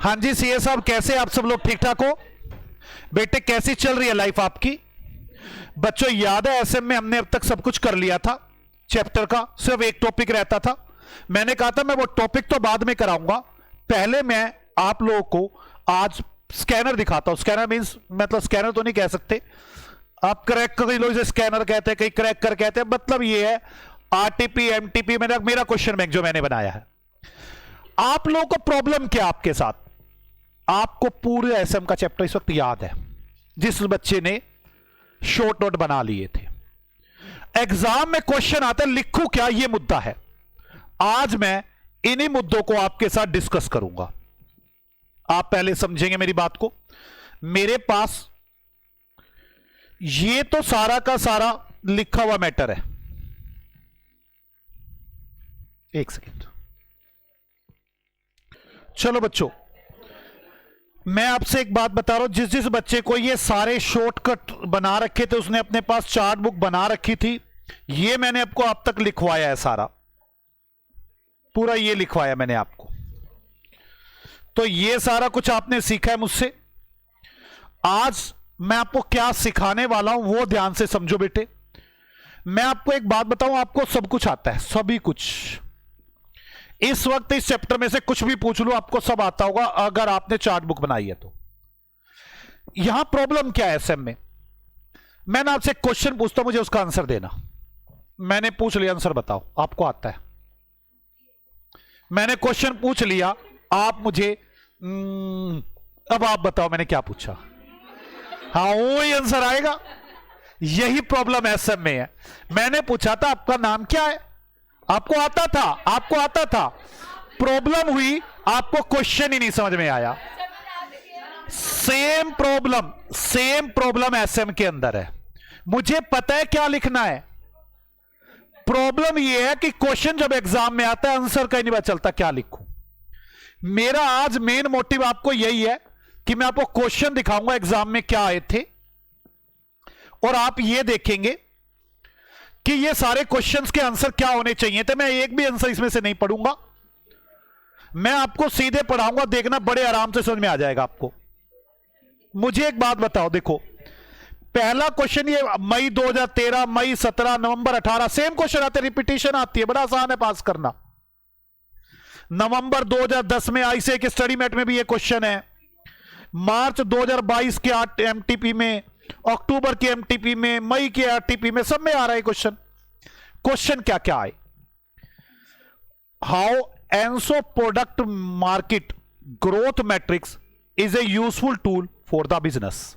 हाँ जी सीए साहब, कैसे आप सब लोग ठीक ठाक हो? बेटे कैसी चल रही है लाइफ आपकी? बच्चों याद है एसएम में हमने अब तक सब कुछ कर लिया था चैप्टर का, सिर्फ एक टॉपिक रहता था। मैंने कहा था मैं वो टॉपिक तो बाद में कराऊंगा, पहले मैं आप लोगों को आज स्कैनर दिखाता हूं। स्कैनर मींस मतलब स्कैनर तो नहीं कह सकते आप, क्रैक कई लोग इसे स्कैनर कहते हैं, कई क्रैक कर कहते हैं, मतलब ये है आरटीपी एमटीपी। मेरा क्वेश्चन बैंक जो मैंने बनाया है। आप लोगों को प्रॉब्लम क्या आपके साथ? आपको पूरे एसएम का चैप्टर इस वक्त याद है, जिस बच्चे ने शॉर्ट नोट बना लिए थे। एग्जाम में क्वेश्चन आता है लिखूं क्या, यह मुद्दा है। आज मैं इन्हीं मुद्दों को आपके साथ डिस्कस करूंगा। आप पहले समझेंगे मेरी बात को। मेरे पास ये तो सारा का सारा लिखा हुआ मैटर है। एक सेकेंड, चलो बच्चों, मैं आपसे एक बात बता रहा हूं। जिस जिस बच्चे को ये सारे शॉर्टकट बना रखे थे, उसने अपने पास चार्ट बुक बना रखी थी। ये मैंने आपको अब तक लिखवाया है, सारा पूरा ये लिखवाया मैंने आपको। तो ये सारा कुछ आपने सीखा है मुझसे। आज मैं आपको क्या सिखाने वाला हूं वो ध्यान से समझो बेटे। मैं आपको एक बात बताऊं, आपको सब कुछ आता है, सभी कुछ। इस वक्त इस चैप्टर में से कुछ भी पूछ लो, आपको सब आता होगा अगर आपने चार्ट बुक बनाई है तो। यहां प्रॉब्लम क्या है एसएम में? मैं ना आपसे क्वेश्चन पूछता हूं, मुझे उसका आंसर देना। मैंने पूछ लिया, आंसर बताओ, आपको आता है। मैंने क्वेश्चन पूछ लिया, आप मुझे अब आप बताओ मैंने क्या पूछा। हाँ वही आंसर आएगा। यही प्रॉब्लम एसएम में है। मैंने पूछा था आपका नाम क्या है, आपको आता था, आपको आता था। प्रॉब्लम हुई आपको क्वेश्चन ही नहीं समझ में आया। सेम प्रॉब्लम एसएम के अंदर है। मुझे पता है क्या लिखना है। प्रॉब्लम यह है कि क्वेश्चन जब एग्जाम में आता है आंसर का ही नहीं पता चलता क्या लिखूं। मेरा आज मेन मोटिव आपको यही है कि मैं आपको क्वेश्चन दिखाऊंगा एग्जाम में क्या आए थे, और आप ये देखेंगे कि ये सारे क्वेश्चंस के आंसर क्या होने चाहिए थे। मैं एक भी आंसर इसमें से नहीं पढ़ूंगा, मैं आपको सीधे पढ़ाऊंगा, देखना बड़े आराम से समझ में आ जाएगा आपको। मुझे एक बात बताओ, देखो पहला क्वेश्चन ये मई 2013, मई 17, नवंबर 18, सेम क्वेश्चन आते, रिपीटेशन आती है, बड़ा आसान है पास करना। नवंबर 2010 में आईसे के स्टडी मेट में भी ये क्वेश्चन है। मार्च 2022 के एमटीपी में, अक्टूबर के एमटीपी में, मई के आरटीपी में, सब में आ रहा है क्वेश्चन। क्वेश्चन क्या क्या आए? How ENSO product market growth matrix is a useful tool for the business.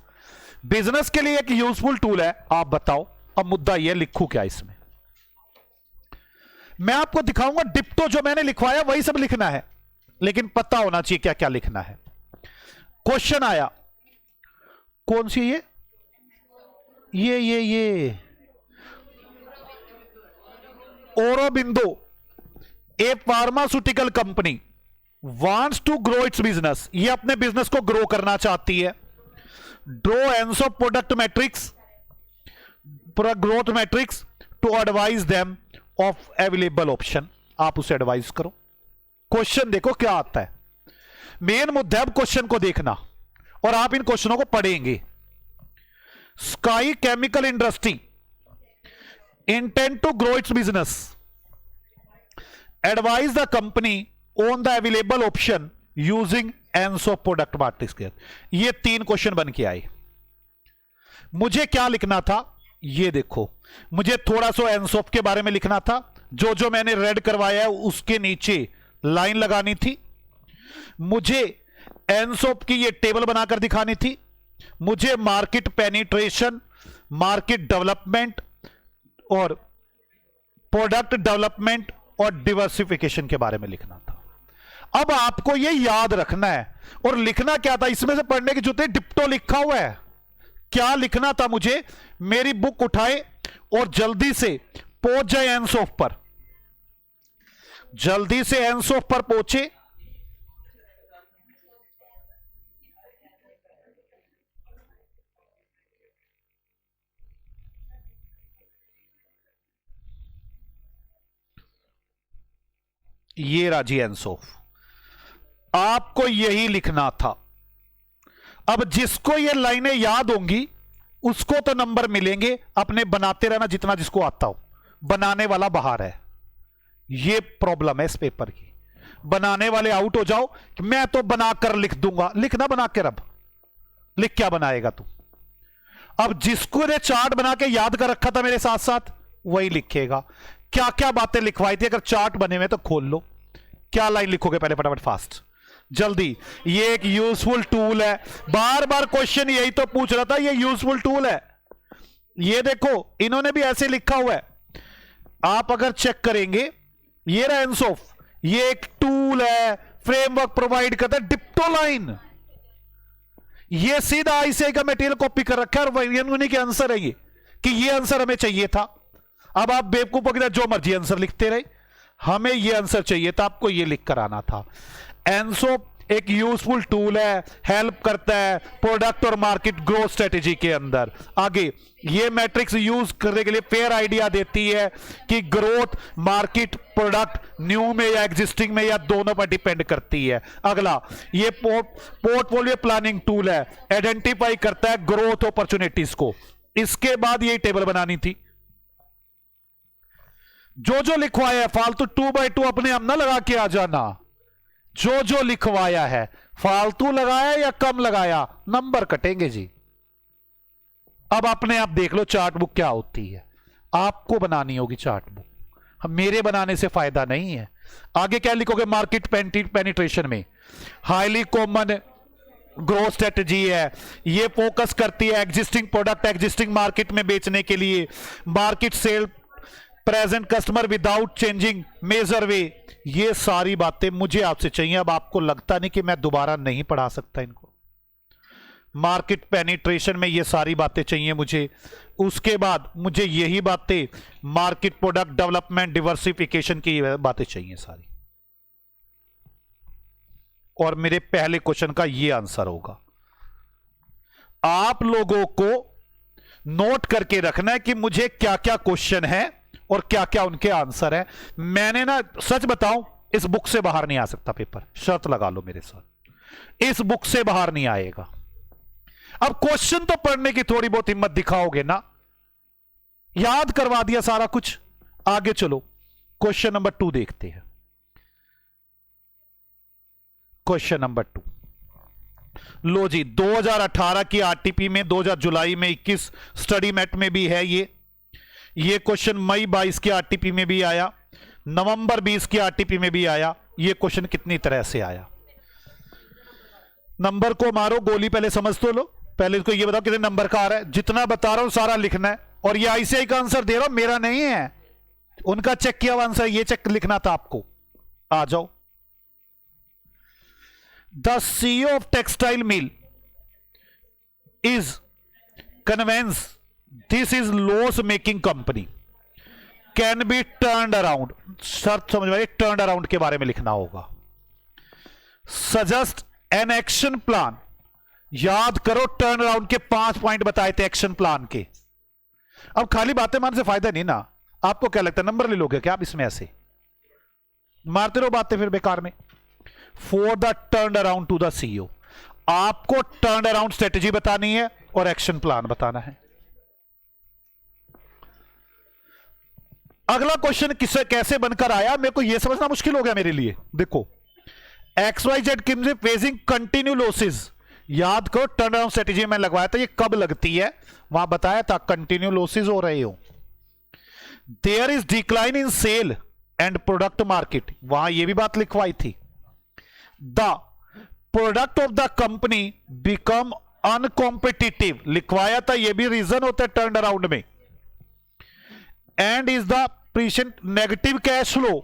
Business के लिए एक यूजफुल टूल है, आप बताओ। अब मुद्दा यह लिखूं क्या इसमें? मैं आपको दिखाऊंगा डिप्टो जो मैंने लिखवाया वही सब लिखना है, लेकिन पता होना चाहिए क्या क्या लिखना है। क्वेश्चन आया, कौन सी ये Aurobindo a pharmaceutical company wants to grow its business. ये अपने बिजनेस को ग्रो करना चाहती है। Draw Ansoff product matrix, growth matrix to advise them of available option. आप उसे एडवाइज करो। क्वेश्चन देखो क्या आता है। मेन मुद्दा है क्वेश्चन को देखना, और आप इन क्वेश्चनों को पढ़ेंगे। Sky chemical industry intend to grow its business, advise the company on the available option using Ansoff product matrix. ये 3 क्वेश्चन बन के आए। मुझे क्या लिखना था ये देखो। मुझे थोड़ा सा एनसोप के बारे में लिखना था, जो जो मैंने रेड करवाया है उसके नीचे लाइन लगानी थी। मुझे एनसोप की ये टेबल बनाकर दिखानी थी। मुझे मार्केट पेनिट्रेशन, मार्केट डेवलपमेंट और प्रोडक्ट डेवलपमेंट और डिवर्सिफिकेशन के बारे में लिखना था। अब आपको ये याद रखना है। और लिखना क्या था इसमें से पढ़ने की जरूरत है, डिप्टो लिखा हुआ है। क्या लिखना था मुझे? मेरी बुक उठाए और जल्दी से पहुंच जाए एनसोफ पर, जल्दी से एनसोफ पर पहुंचे। ये राजी एनसोफ। आपको यही लिखना था। अब जिसको ये लाइनें याद होंगी उसको तो नंबर मिलेंगे, अपने बनाते रहना जितना जिसको आता हो। बनाने वाला बाहर है, ये प्रॉब्लम है इस पेपर की। बनाने वाले आउट हो जाओ कि मैं तो बनाकर लिख दूंगा। लिखना बना के, अब लिख क्या बनाएगा तू। अब जिसको ने चार्ट बना के याद कर रखा था मेरे साथ साथ वही लिखेगा। क्या क्या बातें लिखवाई थी, अगर चार्ट बने हुए तो खोल लो। क्या लाइन लिखोगे पहले फटाफट फास्ट जल्दी। ये एक यूजफुल टूल है, बार बार क्वेश्चन यही तो पूछ रहा था, ये यूजफुल टूल है। ये देखो इन्होंने भी ऐसे लिखा हुआ है, आप अगर चेक करेंगे ये रहा एंसोफ, ये एक टूल है, फ्रेमवर्क प्रोवाइड करता है। डिप्टो लाइन, ये सीधा आईसीआई का मटेरियल कॉपी कर रखा है और उन्हीं के आंसर है ये, कि ये आंसर हमें चाहिए था। अब आप बेवकूफों की तरह जो मर्जी आंसर लिखते रहे, हमें ये आंसर चाहिए था, आपको ये लिख कर आना था। एंसो एक यूजफुल टूल है, हेल्प करता है प्रोडक्ट और मार्केट ग्रोथ स्ट्रेटेजी के अंदर। आगे ये मैट्रिक्स यूज करने के लिए फेयर आइडिया देती है कि ग्रोथ मार्केट प्रोडक्ट न्यू में या एग्जिस्टिंग में या दोनों पर डिपेंड करती है। अगला ये पोर्टफोलियो प्लानिंग टूल है, आइडेंटिफाई करता है ग्रोथ अपॉर्चुनिटीज को। इसके बाद ये टेबल बनानी थी। जो जो लिखवाया है फालतू 2x2 अपने आप ना लगा के आ जाना। जो जो लिखवाया है फालतू लगाया या कम लगाया, नंबर कटेंगे जी। अब अपने आप देख लो चार्ट बुक क्या होती है, आपको बनानी होगी चार्ट बुक, मेरे बनाने से फायदा नहीं है। आगे क्या लिखोगे, मार्केट पेनिट्रेशन में हाईली कॉमन ग्रोथ स्ट्रेटजी है, ये फोकस करती है एग्जिस्टिंग प्रोडक्ट एग्जिस्टिंग मार्केट में बेचने के लिए, market sell present customer without changing major way. ये सारी बातें मुझे आपसे चाहिए। अब आपको लगता नहीं कि मैं दोबारा नहीं पढ़ा सकता इनको। मार्केट पेनिट्रेशन में ये सारी बातें चाहिए मुझे। उसके बाद मुझे यही बातें मार्केट प्रोडक्ट डेवलपमेंट डिवर्सिफिकेशन की बातें चाहिए सारी। और मेरे पहले क्वेश्चन का ये आंसर होगा। आप लोगों को नोट करके रखना है कि मुझे क्या क्या क्वेश्चन है और क्या क्या उनके आंसर है। मैंने ना सच बताऊं, इस बुक से बाहर नहीं आ सकता पेपर, शर्त लगा लो मेरे साथ, इस बुक से बाहर नहीं आएगा। अब क्वेश्चन तो पढ़ने की थोड़ी बहुत हिम्मत दिखाओगे ना। याद करवा दिया सारा कुछ, आगे चलो क्वेश्चन नंबर 2 देखते हैं। क्वेश्चन नंबर 2, लो जी 2018 की आरटीपी में 2000 जुलाई में 21 स्टडी मेट में भी है ये क्वेश्चन मई 22 के आरटीपी में भी आया, नवंबर 20 के आरटीपी में भी आया। ये क्वेश्चन कितनी तरह से आया, नंबर को मारो गोली, पहले समझ तो लो। पहले इसको ये बताओ कितने नंबर का आ रहा है। जितना बता रहा हूं सारा लिखना है, और ये आईसीआई का आंसर दे रहा हूं, मेरा नहीं है, उनका चेक किया हुआ आंसर, ये चेक लिखना था आपको। आ जाओ। The CEO of textile mill is convince this is loss making company can be turned around. शर्त समझ में, टर्न्ड अराउंड के बारे में लिखना होगा। सजेस्ट एन एक्शन प्लान, याद करो टर्न अराउंड के 5 पॉइंट बताए थे एक्शन प्लान के। अब खाली बातें मारने से फायदा नहीं ना। आपको क्या लगता है नंबर ले लोगे क्या आप इसमें? ऐसे मारते रहो बातें फिर बेकार में। For the turn around two the CEO, आपको टर्न अराउंड स्ट्रेटेजी बतानी है और एक्शन प्लान बताना है। अगला क्वेश्चन किससे कैसे बनकर आया, मेरे को यह समझना मुश्किल हो गया मेरे लिए। देखो XYZ किम फेसिंग कंटिन्यू लॉसेस, याद करो टर्न अराउंड स्ट्रेटेजी में लगवाया था, ये कब लगती है वहां बताया था कंटिन्यू लॉसेस हो रहे हो। There is decline in sale and product market, वहां ये भी बात लिखवाई थी। The product of the company become uncompetitive, लिखवाया था, ये भी रीजन होता है टर्न अराउंड में। And is the present negative cash flow,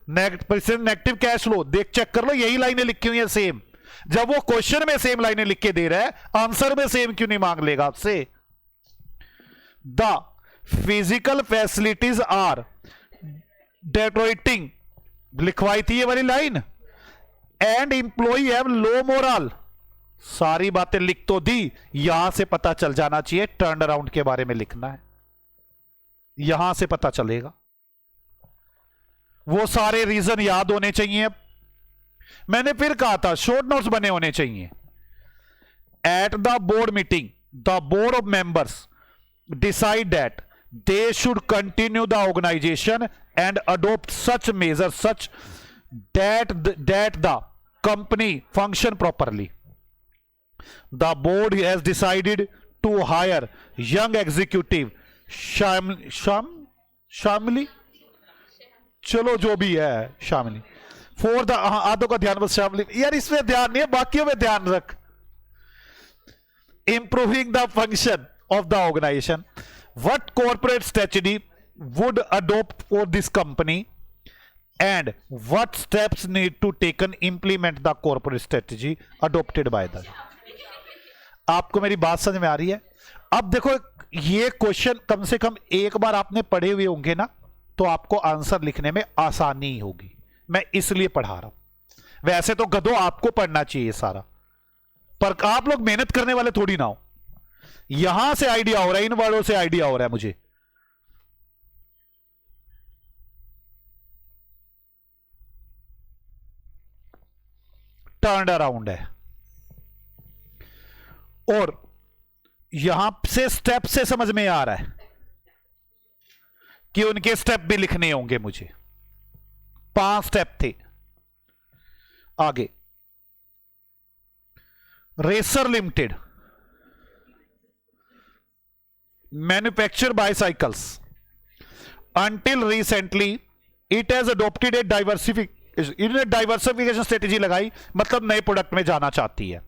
negative cash flow, देख चेक कर लो, यही लाइनें लिखी हुई है सेम। जब वो क्वेश्चन में सेम लाइनें लिख के दे रहा है, आंसर में सेम क्यों नहीं मांग लेगा आपसे? The physical facilities are deteriorating, लिखवाई थी ये वाली line. And employee have low moral, सारी बातें लिख तो दी, यहां से पता चल जाना चाहिए टर्न अराउंड के बारे में लिखना है, यहां से पता चलेगा। वो सारे रीजन याद होने चाहिए। मैंने फिर कहा था शॉर्ट नोट्स बने होने चाहिए। At the board meeting the board of members decide that they should continue the organization and adopt such measures such that the company function properly. The board has decided to hire young executive शामिली, चलो जो भी है शामिली, for the आधों का ध्यान बस शामिली, यार इसमें ध्यान नहीं है, बाकियों में ध्यान रख। Improving the function of the organization. What corporate strategy would adopt for this company and what steps need to taken implement the corporate strategy adopted by the। आपको मेरी बात समझ में आ रही है? अब देखो ये क्वेश्चन कम से कम एक बार आपने पढ़े हुए होंगे ना, तो आपको आंसर लिखने में आसानी होगी। मैं इसलिए पढ़ा रहा हूं। वैसे तो गधो आपको पढ़ना चाहिए सारा, पर आप लोग मेहनत करने वाले थोड़ी ना हो। यहां से आइडिया हो रहा है, इन वर्डों से आइडिया हो रहा है मुझे। टर्न अराउंड है और यहां से स्टेप से समझ में आ रहा है कि उनके स्टेप भी लिखने होंगे मुझे। 5 स्टेप थे। आगे racer limited manufacture bicycles until recently it has adopted a diversification strategy लगाई, मतलब नए प्रोडक्ट में जाना चाहती है।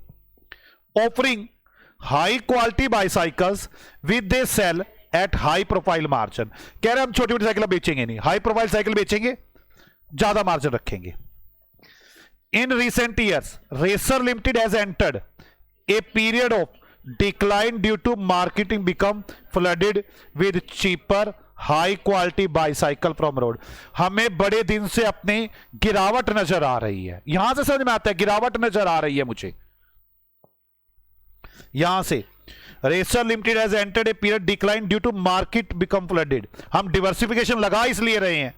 offering high quality bicycles with they sell at high profile margin। कह रहे हम छोटी मोटी साइकिल बेचेंगे नहीं, हाई प्रोफाइल साइकिल बेचेंगे, ज्यादा मार्जिन रखेंगे। in recent years Racer Limited has entered a period of decline due to marketing become flooded with cheaper high quality bicycle from road। हमें बड़े दिन से अपनी गिरावट नजर आ रही है। यहां से समझ में आता है गिरावट नजर आ रही है मुझे। यहां से racer limited has entered a period decline due to market become flooded. हम डिवर्सिफिकेशन लगा इसलिए रहे हैं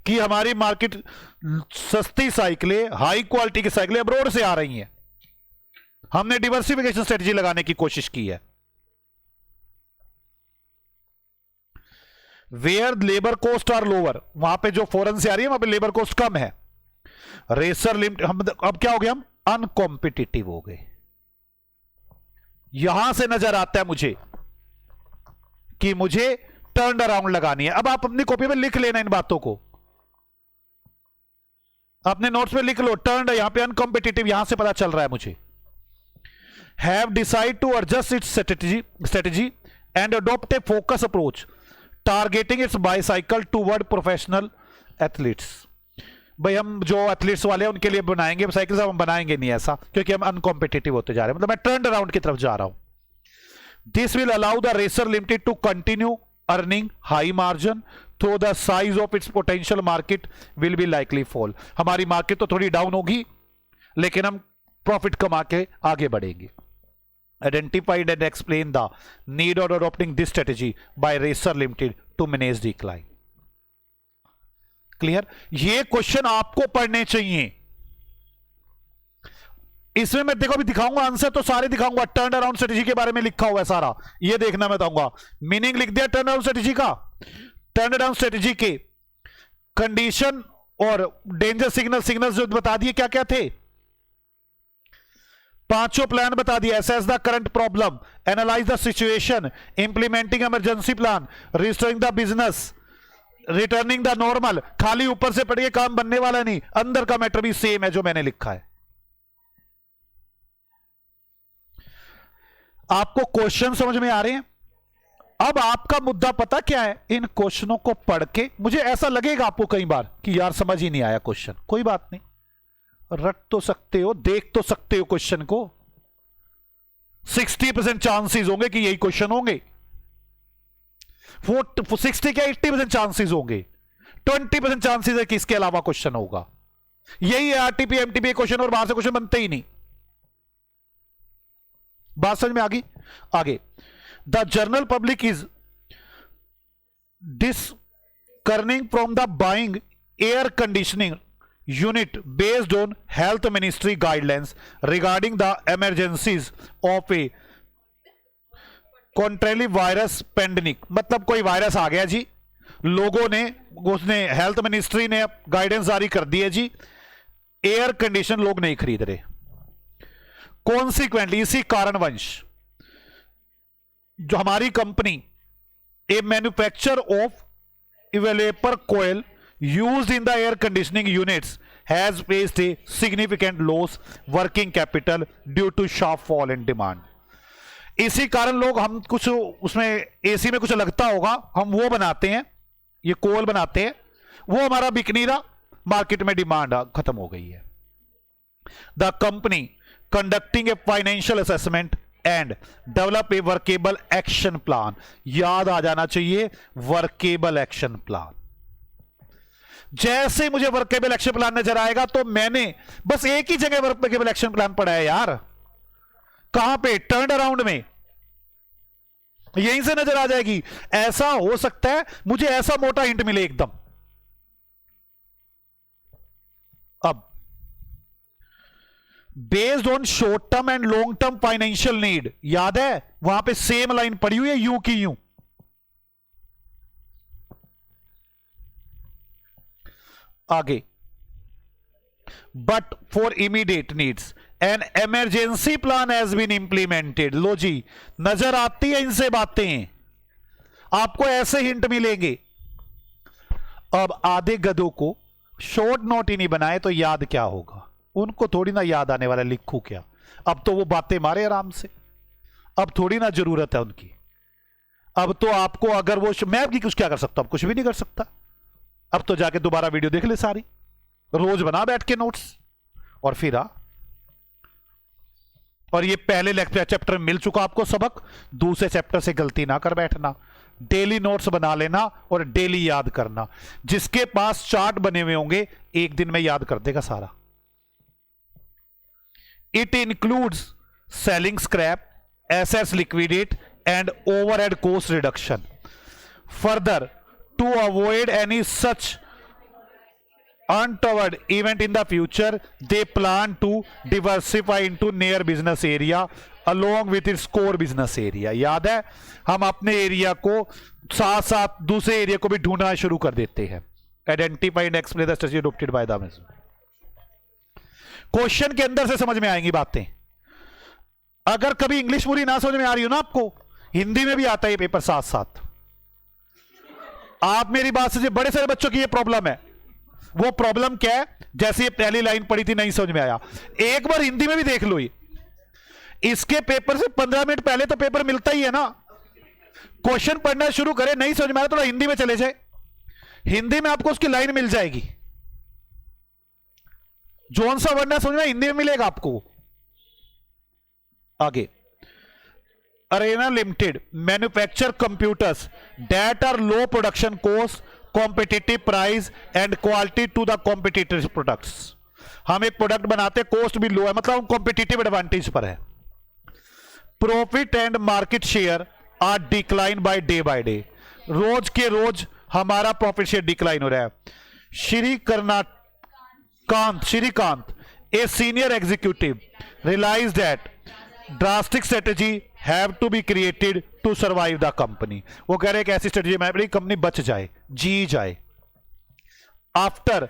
कि हमारी मार्केट सस्ती साइकिलें, हाई क्वालिटी की साइकिलें अब्रोड से आ रही हैं। हमने डिवर्सिफिकेशन स्ट्रेटजी लगाने की कोशिश की है। Where labour cost are lower, वहां पे जो फॉरेन से आ रही है वहां पे लेबर कॉस्ट कम है। रेसर लिमिटेड हम अब क्या हो गए, हम अनकॉम्पिटिटिव हो गए। यहां से नजर आता है मुझे कि मुझे टर्न अराउंड लगानी है। अब आप अपनी कॉपी में लिख लेना इन बातों को, अपने नोट्स में लिख लो। टर्न यहां पे अनकॉम्पिटिटिव, यहां से पता चल रहा है मुझे। have decided to adjust its strategy and adopt a focus approach targeting its bicycle toward professional athletes। भाई हम जो एथलीट्स वाले हैं उनके लिए बनाएंगे साइकिल, हम बनाएंगे नहीं ऐसा, क्योंकि हम अनकॉम्पिटिटिव होते जा रहे हैं। मतलब मैं टर्न अराउंड की तरफ जा रहा हूं। This will allow the racer limited to continue earning high margin through the size of its potential market will be likely fall. हमारी मार्केट तो थोड़ी डाउन होगी लेकिन हम प्रॉफिट कमा के आगे बढ़ेंगे। Identified and explain the need of adopting this strategy by Racer Limited to manage decline। Clear? ये क्वेश्चन आपको पढ़ने चाहिए। इसमें मैं देखो अभी दिखाऊंगा आंसर, तो सारे दिखाऊंगा। टर्न अराउंड स्ट्रेटेजी के बारे में लिखा हुआ है सारा, ये देखना मैं बताऊंगा। मीनिंग लिख दिया टर्न अराउंड स्ट्रेटेजी का। टर्न अराउंड स्ट्रेटेजी के कंडीशन और डेंजर सिग्नल्स जो बता दिए क्या क्या थे। 5 प्लान बता दिया। Assess the current problem, analyse the situation, implementing emergency plan, restoring the business, returning the normal. खाली ऊपर से पढ़िए, काम बनने वाला नहीं, अंदर का मैटर भी सेम है जो मैंने लिखा है। आपको क्वेश्चन समझ में आ रहे हैं? अब आपका मुद्दा पता क्या है, इन क्वेश्चनों को पढ़ के मुझे ऐसा लगेगा आपको कई बार कि यार समझ ही नहीं आया क्वेश्चन। कोई बात नहीं, रट तो सकते हो, देख तो सकते हो क्वेश्चन को। 60% चांसेस होंगे कि यही क्वेश्चन होंगे। 60 क्या 80% चांसेस होंगे। 20% चांसेस है कि इसके अलावा क्वेश्चन होगा। यही है आरटीपी एमटीपी क्वेश्चन, और बाहर से क्वेश्चन बनते ही नहीं। बात समझ में आ गई? आगे, the general public is discerning from the buying air conditioning unit based on health ministry guidelines regarding the emergencies of a contrary virus pandemic, मतलब कोई वायरस आ गया जी, लोगों ने, उसने हेल्थ मिनिस्ट्री ने गाइडेंस जारी कर दी है जी, एयर कंडीशन लोग नहीं खरीद रहे। कॉन्सिक्वेंटली इसी कारणवंश जो हमारी company a manufacture of evaporator coil used in the air conditioning units has faced a significant loss working capital due to sharp fall in demand. इसी कारण लोग, हम कुछ उसमें एसी में कुछ लगता होगा, हम वो बनाते हैं, ये कोल बनाते हैं, वो हमारा बिक नहीं रहा, मार्केट में डिमांड खत्म हो गई है। The company conducting a financial assessment and develop a workable action plan, याद आ जाना चाहिए वर्केबल एक्शन प्लान। जैसे मुझे वर्केबल एक्शन प्लान नजर आएगा तो मैंने बस एक ही जगह वर्केबल एक्शन प्लान पढ़ा है यार, कहां पे, टर्न अराउंड में, यहीं से नजर आ जाएगी। ऐसा हो सकता है मुझे ऐसा मोटा हिंट मिले एकदम। अब based on short term and long term financial need, याद है वहां पे सेम लाइन पड़ी हुई है, यू की यूं। आगे, but for immediate needs an emergency plan has been implemented. लो जी, नजर आती है इनसे बातें, आपको ऐसे हिंट मिलेंगे। अब आधे गधों को शॉर्ट नोट ही नहीं बनाए तो याद क्या होगा, उनको थोड़ी ना याद आने वाला, लिखूं क्या। अब तो वो बातें मारे आराम से, अब थोड़ी ना जरूरत है उनकी। अब तो आपको अगर वो, मैं भी कुछ क्या कर सकता हूं, कुछ भी नहीं कर सकता। अब तो जाके दोबारा वीडियो देख ले सारी, रोज बना बैठ के नोट्स, और फिर और ये पहले चैप्टर में मिल चुका आपको सबक, दूसरे चैप्टर से गलती ना कर बैठना, डेली नोट्स बना लेना और डेली याद करना। जिसके पास चार्ट बने हुए होंगे एक दिन में याद कर देगा सारा। It includes selling scrap, assets liquidate and overhead cost reduction. Further, to avoid any such untoward event in the future, they plan to diversify into near business area along with its core business area। याद है, हम अपने area को साथ साथ दूसरे area को भी ढूंढना शुरू कर देते हैं। Identify and explain the strategy adopted by the question के अंदर से समझ में आएंगी बातें। अगर कभी इंग्लिश पूरी ना समझ में आ रही हो ना आपको, हिंदी में भी आता है ये पेपर साथ साथ। आप मेरी बात से, बड़े सारे बच्चों की ये प्रॉब्लम है। वो प्रॉब्लम क्या है, जैसे ये पहली लाइन पढ़ी थी नहीं समझ में आया, एक बार हिंदी में भी देख लो। ये इसके पेपर से 15 मिनट पहले तो पेपर मिलता ही है ना। क्वेश्चन पढ़ना शुरू करें, नहीं समझ में आया थोड़ा हिंदी में चले जाए, हिंदी में आपको उसकी लाइन मिल जाएगी। जोन सा वर्ड समझ में हिंदी में मिलेगा आपको। आगे, arena limited manufacture computers that are low production cost, competitive price and quality to the competitive products. हम एक प्रोडक्ट बनाते, कॉस्ट भी लो है, मतलब हम कॉम्पिटिटिव एडवांटेज पर है। Profit and market share are decline by day, रोज के रोज हमारा प्रॉफिट शेयर डिक्लाइन हो रहा है। Shrikant a senior executive realize that drastic strategy have to be created to survive the company. वो कह रहे हैं कि ऐसी स्ट्रेटेजी में कंपनी बच जाए, जी जाए। After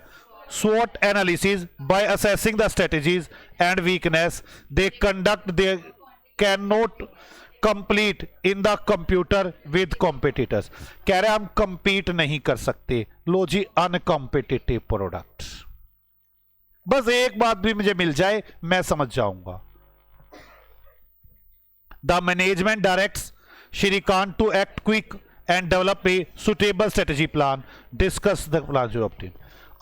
SWOT analysis by assessing the strategies and weakness they conduct, they cannot compete in the computer with competitors। कह रहे हम compete नहीं कर सकते, लो जी अनकॉम्पिटिटिव प्रोडक्ट। बस एक बात भी मुझे मिल जाए मैं समझ जाऊंगा। The management directs Shrikant to act quick and develop a suitable strategy plan, discuss the plan to obtain।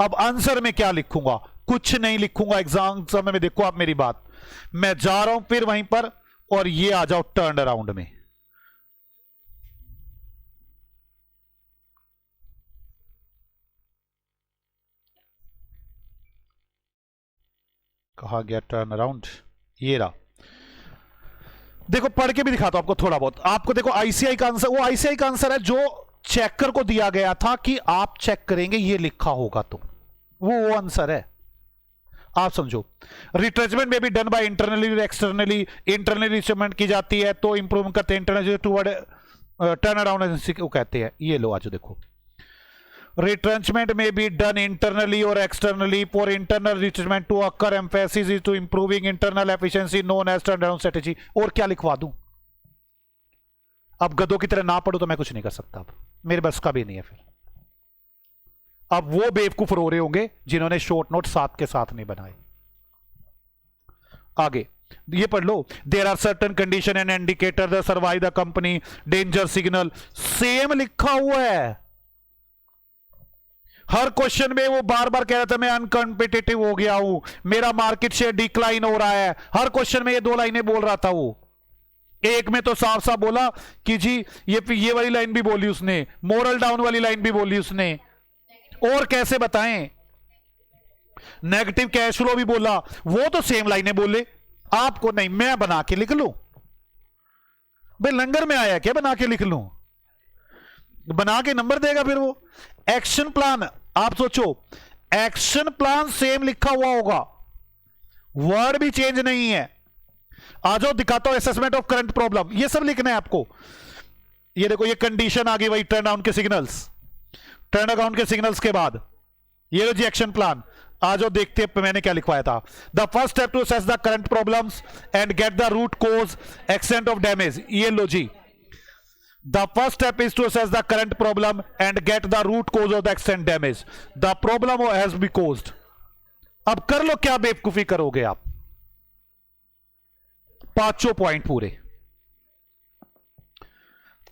अब आंसर में क्या लिखूंगा, कुछ नहीं लिखूंगा। एग्जाम समय में देखो आप मेरी बात, मैं जा रहा हूं फिर वहीं पर, और ये आ जाओ टर्न अराउंड में। कहा गया टर्न अराउंड, ये रहा। देखो पढ़ के भी दिखाता हूं आपको थोड़ा बहुत। आपको देखो आईसीआई का आंसर, वो आईसीआई का आंसर है जो चेकर को दिया गया था कि आप चेक करेंगे ये लिखा होगा, तो वो आंसर है। आप समझो, रिट्रेचमेंट में be done by internally or externally. Internally retrenchment की जाती है तो इंप्रूवमेंट करते हैं, internally toward turn around agency को कहते हैं। ये लो आज देखो, retrenchment may be done internally or externally. For internal retrenchment to occur emphasis is to improving internal efficiency known as turn around strategy. और क्या लिखवा दूं? अब गधों की तरह ना पढ़ो तो मैं कुछ नहीं कर सकता, अब मेरे बस का भी नहीं है। फिर अब वो बेवकूफ रो रहे होंगे जिन्होंने शॉर्ट नोट साथ के साथ नहीं बनाए। आगे ये पढ़ लो, there are certain condition and indicator the survive the company, danger signal. Same लिखा हुआ है। हर क्वेश्चन में वो बार बार कह रहा था मैं अनकंपिटिटिव हो गया हूं, मेरा मार्केट शेयर डिक्लाइन हो रहा है। हर क्वेश्चन में ये 2 लाइनें बोल रहा था वो। एक में तो साफ साफ बोला कि जी ये वाली लाइन भी बोली उसने, मोरल डाउन वाली लाइन भी बोली उसने। और कैसे बताएं, नेगेटिव कैश फ्लो भी बोला। वो तो सेम लाइनें बोले, आपको नहीं। मैं बना के लिख लूं भाई, लंगर में आया क्या बना के लिख लूं? बना के नंबर देगा फिर वो। एक्शन प्लान आप सोचो, एक्शन प्लान सेम लिखा हुआ होगा, वर्ड भी चेंज नहीं है। आ जाओ दिखाता हूं, असेसमेंट ऑफ करंट प्रॉब्लम, ये सब लिखना है आपको। ये देखो, ये कंडीशन आ गई वही टर्न अराउंड के सिग्नल्स, टर्न अराउंड के सिग्नल्स के बाद ये लो जी एक्शन प्लान। आ जाओ देखते हैं मैंने क्या लिखवाया था। The first step to assess the current problems and get the root cause extent of damage. ये लो जी, the first step is to assess the current problem and get the root cause of the extent damage. The problem has been caused. अब कर लो क्या बेवकूफी करोगे आप। 5 point पूरे।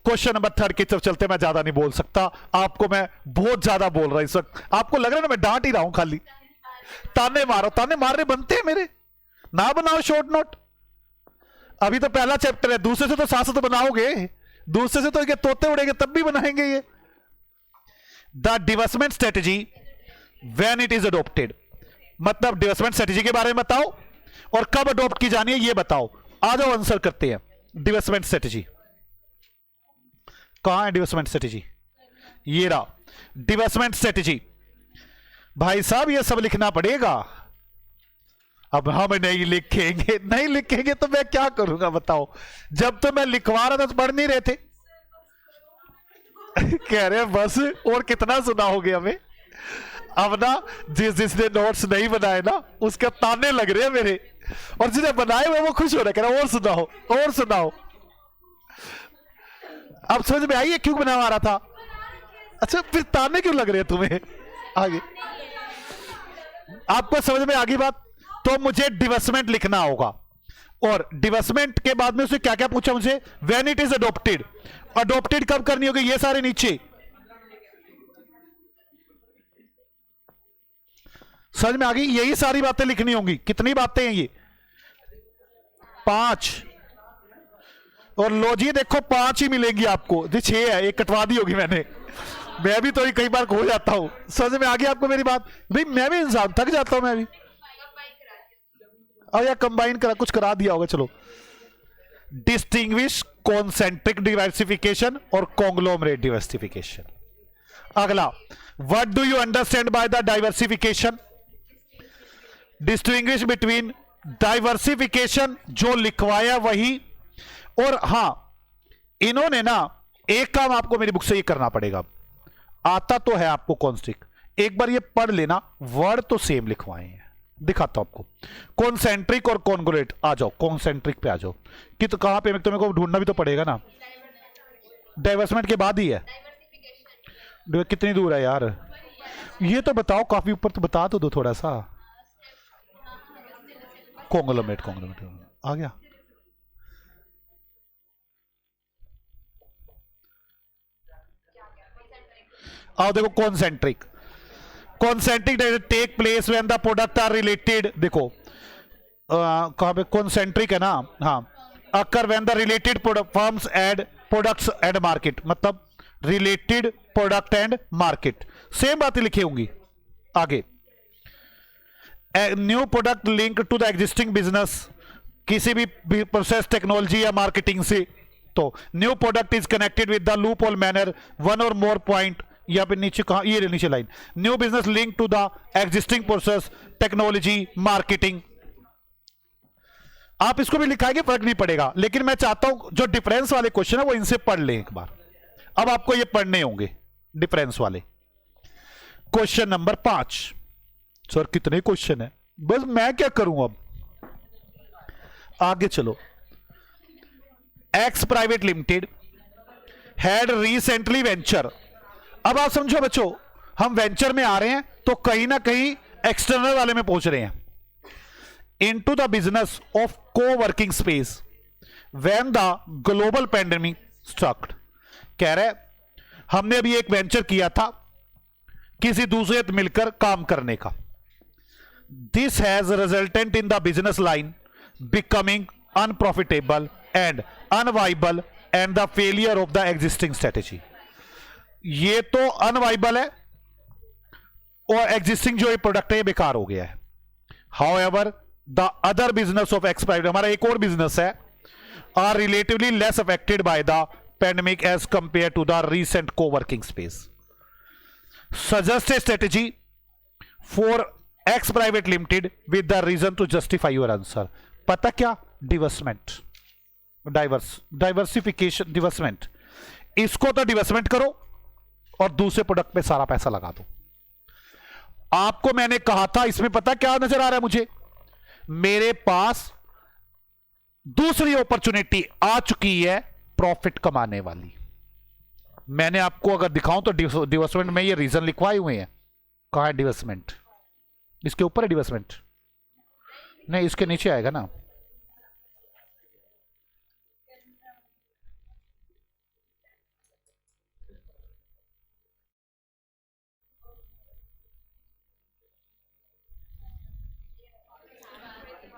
क्वेश्चन नंबर 3 की तरफ चलते। मैं ज्यादा नहीं बोल सकता, आपको मैं बहुत ज्यादा बोल रहा हूं इस वक्त। आपको लग रहा है ना मैं डांट ही रहा हूं, खाली ताने मारो। ताने मारने बनते हैं मेरे, ना बनाओ शॉर्ट नोट। अभी तो पहला चैप्टर है, दूसरे से तो साथ तो बनाओगे, दूसरे से तो ये तोते उड़ेंगे तब भी बनाएंगे ये। The divestment strategy when it is adopted, मतलब डिवेस्टमेंट स्ट्रेटेजी के बारे में बताओ और कब अडॉप्ट की जानी है ये बताओ। आ जाओ आंसर करते हैं। डिवेस्टमेंट स्ट्रेटेजी कहां है? डिवेस्टमेंट स्ट्रेटेजी ये रहा। डिवेस्टमेंट स्ट्रेटेजी भाई साहब ये सब लिखना पड़ेगा। अब हम नहीं लिखेंगे, नहीं लिखेंगे तो मैं क्या करूंगा बताओ? जब तो मैं लिखवा रहा था तो पढ़ नहीं रहे थे। कह रहे बस और कितना सुनाओगे हमें। अब ना जिसने नोट्स नहीं बनाए ना उसके ताने लग रहे हैं मेरे, और जिसने बनाए हुए वो खुश हो रहे, कह रहा और सुनाओ और सुनाओ। अब समझ में आई है क्यों बनवा रहा था? अच्छा फिर ताने क्यों लग रहे हैं तुम्हें? आगे आपको समझ में आ गई बात। तो मुझे डिवेस्टमेंट लिखना होगा, और डिवेस्टमेंट के बाद में उसने क्या क्या पूछा मुझे? When it is adopted. Adopted कब करनी होगी? ये सारे नीचे समझ में आ गई। यही सारी बातें लिखनी होंगी। कितनी बातें हैं ये? 5। और लो जी देखो 5 ही मिलेंगी आपको, जी 6 है, एक कटवा दी होगी मैंने। मैं भी तो कई बार खो जाता हूं। समझ में आ गई आपको मेरी बात? भाई मैं भी इंसान, थक जाता हूं मैं भी। और या कंबाइन करा, कुछ करा दिया होगा। चलो, डिस्टिंग्विश कॉन्सेंट्रिक डिवर्सिफिकेशन और कॉन्ग्लोमरेट डिवर्सिफिकेशन। अगला, what do you understand by the diversification? Distinguish between diversification, जो लिखवाया वही। और हां, इन्होंने ना एक काम आपको मेरी बुक से ये करना पड़ेगा। आता तो है आपको कॉन्स्ट्रिक, एक बार ये पढ़ लेना, वर्ड तो सेम लिखवाए हैं। दिखाता हूं आपको कॉन्सेंट्रिक और कॉन्ग्लोमरेट। आ जाओ कॉन्सेंट्रिक पे आ जाओ। कि तो कहां पे? तो मेरे को ढूंढना भी तो पड़ेगा ना। डाइवर्समेंट के बाद ही है। कितनी दूर है यार ये तो बताओ, काफी ऊपर तो बता तो दो थोड़ा सा। कॉन्ग्लोमरेट, कॉन्ग्लोमरेट आ गया। आओ देखो concentric. Concentric take place when the product are related. देखो कहां पे कॉन्सेंट्रिक है ना? हाँ, occur when the related firms add products and market, मतलब related product and market. Same बातें लिखी होंगी आगे। New product link to the existing business, किसी भी प्रोसेस टेक्नोलॉजी या मार्केटिंग से। तो new product is connected with the loop whole manner, one or more point यहां पे नीचे कहां, ये नीचे line, new business link to the existing process, technology, marketing. आप इसको भी लिखाएंगे फर्क नहीं पड़ेगा, लेकिन मैं चाहता हूं जो डिफरेंस वाले क्वेश्चन है वो इनसे पढ़ लें एक बार। अब आपको ये पढ़ने होंगे डिफरेंस वाले। Question number 5। सर कितने क्वेश्चन है, बस मैं क्या करूं अब, आगे चलो। X private limited had recently venture. अब आप समझो बच्चों, हम वेंचर में आ रहे हैं तो कहीं ना कहीं एक्सटर्नल वाले में पहुंच रहे हैं। Into the business of co-working space when the global pandemic struck. कह रहे हमने अभी एक वेंचर किया था किसी दूसरे से मिलकर काम करने का। This has resultant in the business line becoming unprofitable and unviable and the failure of the existing strategy. ये तो अनवाइबल है और एग्जिस्टिंग जो ये प्रोडक्ट है ये बेकार हो गया है। However the other business of X private, हमारा एक और बिजनेस है, are relatively less affected by the pandemic as compare to the recent co-working space. Suggest a strategy for X private limited with the reason to justify your answer. पता क्या, डिवर्समेंट, diversification, डिवर्समेंट। इसको तो डिवर्समेंट करो और दूसरे प्रोडक्ट पे सारा पैसा लगा दो। आपको मैंने कहा था इसमें, पता क्या नजर आ रहा है मुझे, मेरे पास दूसरी अपॉर्चुनिटी आ चुकी है प्रॉफिट कमाने वाली। मैंने आपको अगर दिखाऊं तो डिवर्समेंट में ये रीजन लिखवाए हुए हैं। कहां है डिवर्समेंट, इसके ऊपर है डिवर्समेंट, नहीं इसके नीचे आएगा ना।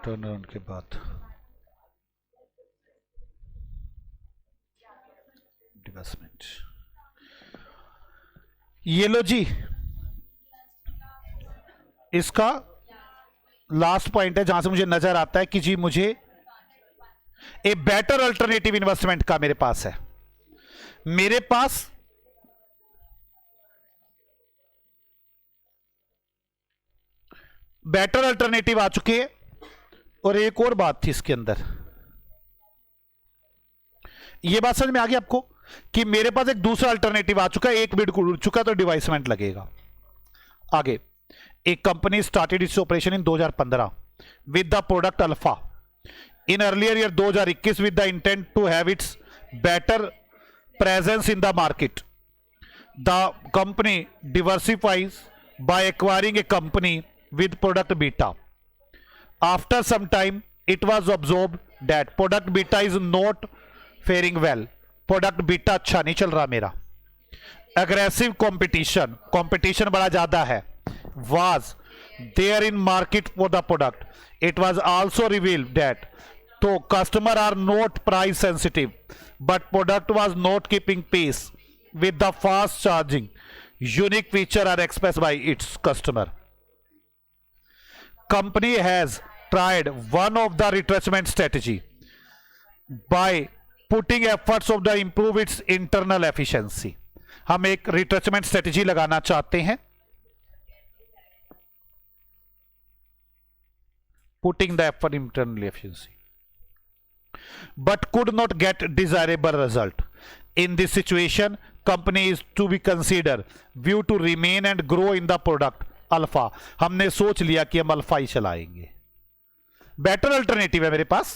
टर्न अराउंड के बाद डिवर्समेंट, ये लो जी, इसका लास्ट पॉइंट है जहां से मुझे नजर आता है कि जी मुझे ए बेटर अल्टरनेटिव इन्वेस्टमेंट का मेरे पास है। मेरे पास बेटर अल्टरनेटिव आ चुके हैं। और एक और बात थी इसके अंदर, यह बात समझ में आ गई आपको कि मेरे पास एक दूसरा अल्टरनेटिव आ चुका है, एक बिड उड़ चुका तो डिवाइसमेंट लगेगा। आगे, एक company started its operation in 2015 with the product alpha in earlier year 2021 with the intent to have its better presence in the market. The company diversifies by acquiring a company with product beta. After some time it was observed that product beta is not faring well. Product beta अच्छा नहीं चल रहा मेरा। Aggressive competition बड़ा ज्यादा है, was there in market for the product. It was also revealed that though customer are not price sensitive but product was not keeping pace with the fast charging unique feature are expressed by its customer. Company has tried one of the retrenchment strategy by putting efforts of the improve its internal efficiency. हम एक retrenchment strategy लगाना चाहते हैं, putting the effort internal efficiency, but could not get desirable result. In this situation, company is to be considered view to remain and grow in the product alpha. हमने सोच लिया कि हम अल्फा ही चलाएंगे, better alternative है मेरे पास,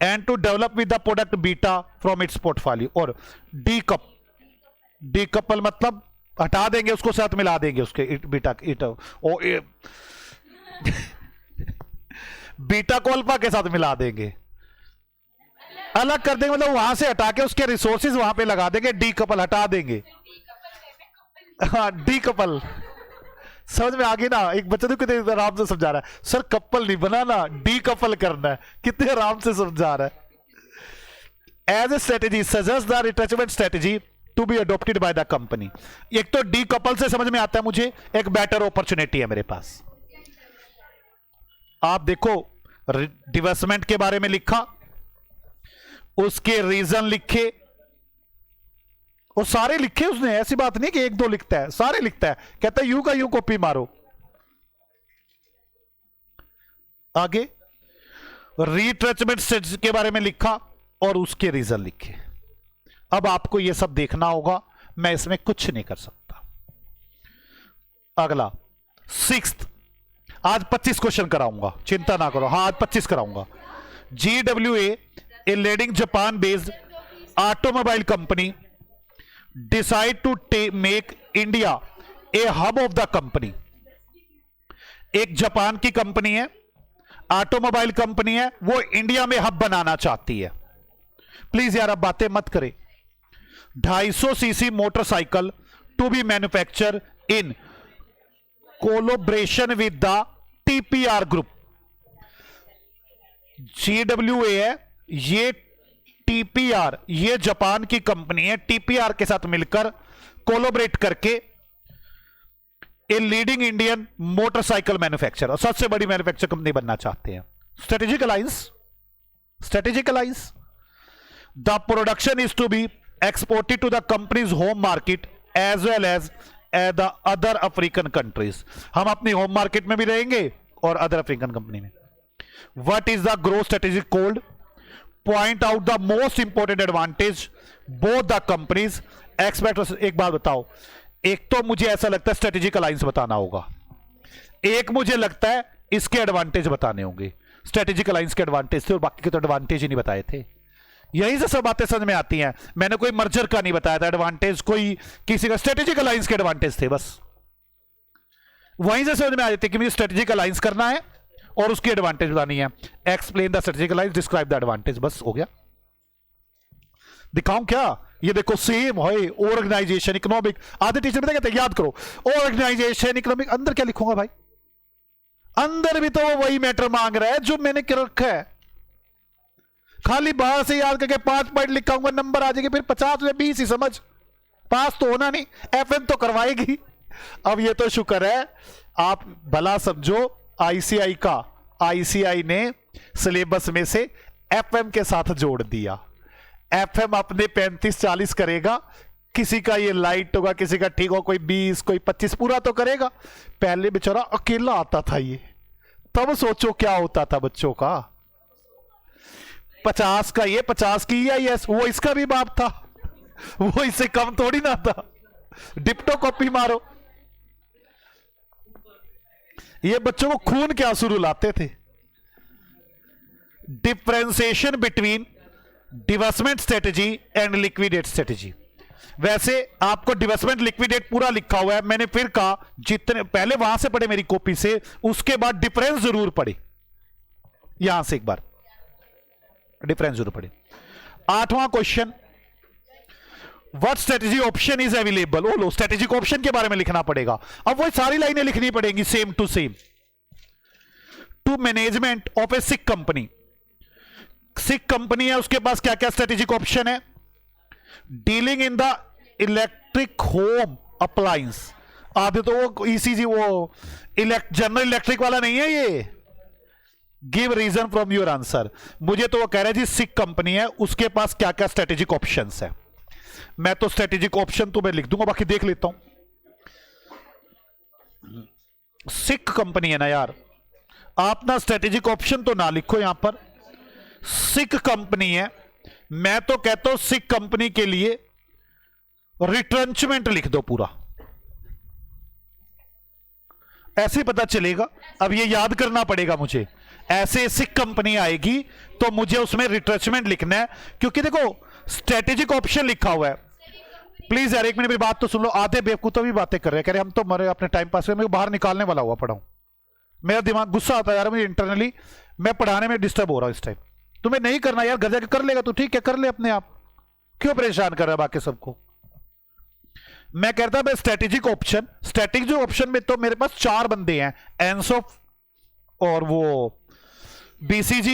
and to develop with the product beta from its portfolio. और डीकपल मतलब हटा देंगे उसको, साथ मिला देंगे उसके बीटा बीटा को अल्फा के साथ मिला देंगे, अलग कर देंगे, मतलब वहां से हटा के उसके रिसोर्सेज वहां पे लगा देंगे, डीकपल हटा देंगे। हाँ डीकपल समझ में आ गई ना। एक बच्चे तो कितने आराम से समझा रहा है, सर कपल नहीं बनाना, डी कपल करना है, कितने आराम से समझा रहा है। As a strategy suggest the retrenchment strategy to be adopted by the company. एक तो डी कपल से समझ में आता है मुझे एक बेटर अपॉर्चुनिटी है मेरे पास। आप देखो डिवेस्टमेंट के बारे में लिखा, उसके रीजन लिखे वो सारे लिखे उसने, ऐसी बात नहीं कि एक दो लिखता है, सारे लिखता है, कहता है यू का यू कॉपी मारो। आगे रिट्रेचमेंट के बारे में लिखा और उसके रीजन लिखे। अब आपको यह सब देखना होगा, मैं इसमें कुछ नहीं कर सकता। अगला 6th, आज 25 क्वेश्चन कराऊंगा, चिंता ना करो। हाँ, आज 25 कराऊंगा। GWA, a leading Japan based automobile company, decide to make India a hub of the company. एक जापान की कंपनी है, ऑटोमोबाइल कंपनी है, वो इंडिया में हब बनाना चाहती है। प्लीज यार अब बातें मत करें। 250 cc motorcycle to be manufacture in collaboration with the TPR group. GWA है, ये TPR, ये जापान की कंपनी है, TPR के साथ मिलकर कोलोबरेट करके a leading Indian motorcycle manufacturer, सबसे बड़ी मैन्युफैक्चर कंपनी बनना चाहते हैं। Strategic alliance, strategic alliance. The production is to be exported to the company's home market as well as the other African countries. हम अपनी होम मार्केट में भी रहेंगे और अदर अफ्रीकन कंपनी में। What is the growth strategy called? Point out the most important advantage both the companies expect. एक बात बताओ, एक तो मुझे ऐसा लगता है स्ट्रेटेजिक अलायंस बताना होगा, एक मुझे लगता है इसके एडवांटेज बताने होंगे। स्ट्रेटेजिक अलायंस के एडवांटेज थे और बाकी के तो एडवांटेज ही नहीं बताए थे। यहीं से सब बातें समझ में आती हैं। मैंने कोई मर्जर का नहीं बताया था एडवांटेज, कोई किसी का, स्ट्रेटेजिक अलायंस के एडवांटेज थे बस। वहीं से समझ में आ जाते कि मुझे स्ट्रेटेजिक अलायंस करना है और उसकी एडवांटेज बतानी है। Explain the strategic alliance, describe the advantage, बस हो गया। दिखाऊं क्या? ये देखो सेम है, ऑर्गेनाइजेशन इकोनॉमिक। आधे टीचर बताए कहते हैं याद करो ऑर्गेनाइजेशन इकोनॉमिक, अंदर क्या लिखूंगा भाई? अंदर भी तो वो वही मैटर मांग रहा है जो मैंने कर रखा है। खाली बाहर से याद करके 5 पॉइंट लिखाऊंगा, नंबर आ जाएंगे, फिर 50 में 20 ही समझ, पास तो होना नहीं। FM तो करवाएगी। अब ये तो शुक्र है, आप भला समझो ICI का, ICI ने सिलेबस में से FM के साथ जोड़ दिया। FM अपने 35-40 करेगा, किसी का ये लाइट होगा, किसी का ठीक हो, कोई 20 कोई 25 पूरा तो करेगा। पहले बेचारा अकेला आता था ये, तब सोचो क्या होता था बच्चों का। 50 का ये, 50 की EIS, वो इसका भी बाप था, वो इससे कम थोड़ी ना था। डिप्टो कॉपी मारो। ये बच्चों को खून के आंसू रुलाते थे। Differentiation between divestment strategy and liquidate strategy. वैसे आपको डिवेस्टमेंट लिक्विडेट पूरा लिखा हुआ है, मैंने फिर कहा जितने पहले वहां से पढ़े मेरी कॉपी से, उसके बाद डिफरेंस जरूर पढ़े, यहां से एक बार डिफरेंस जरूर पढ़े। 8वां question, what strategy option is available. ओ लो, स्ट्रेटेजिक ऑप्शन के बारे में लिखना पड़ेगा। अब वो सारी लाइनें लिखनी पड़ेंगी same to same. To management of a sick company, sick company है, उसके पास क्या क्या स्ट्रेटेजिक ऑप्शन है? Dealing in the electric home appliance. आधे तो वो ECG, वो जनरल इलेक्ट्रिक वाला नहीं है ये। Give reason from your answer. मुझे तो वो कह रहा है जी सिक कंपनी है, उसके पास क्या क्या स्ट्रेटेजिक ऑप्शंस है। मैं तो स्ट्रेटेजिक ऑप्शन तो मैं लिख दूंगा, बाकी देख लेता हूं। सिक कंपनी है ना यार, आप ना स्ट्रेटेजिक ऑप्शन तो ना लिखो यहां पर। सिक कंपनी है, मैं तो कहता हूं सिक कंपनी के लिए रिट्रेंचमेंट लिख दो पूरा, ऐसे ही पता चलेगा। अब ये याद करना पड़ेगा मुझे, ऐसे सिक कंपनी आएगी तो मुझे उसमें रिट्रेंचमेंट लिखना है, क्योंकि देखो स्ट्रेटेजिक ऑप्शन लिखा हुआ है। प्लीज यार एक मिनट मेरी बात तो सुन लो। आधे बेवकूफ भी बातें कर रहे हैं, कह रहे हम तो मरे अपने टाइम पास में, बाहर निकालने वाला हुआ पढ़ाऊं। मेरा दिमाग गुस्सा आता है यार मुझे इंटरनली, मैं पढ़ाने में डिस्टर्ब हो रहा हूं इस टाइम। तुम्हें नहीं करना यार, घर जाके कर लेगा तू, ठीक है कर ले अपने आप, क्यों परेशान कर रहा है बाकी सबको। मैं कहता मैं स्ट्रेटेजिक ऑप्शन, स्ट्रेटेजिक ऑप्शन में तो मेरे पास 4 बंदे हैं, एनसॉफ और वो BCG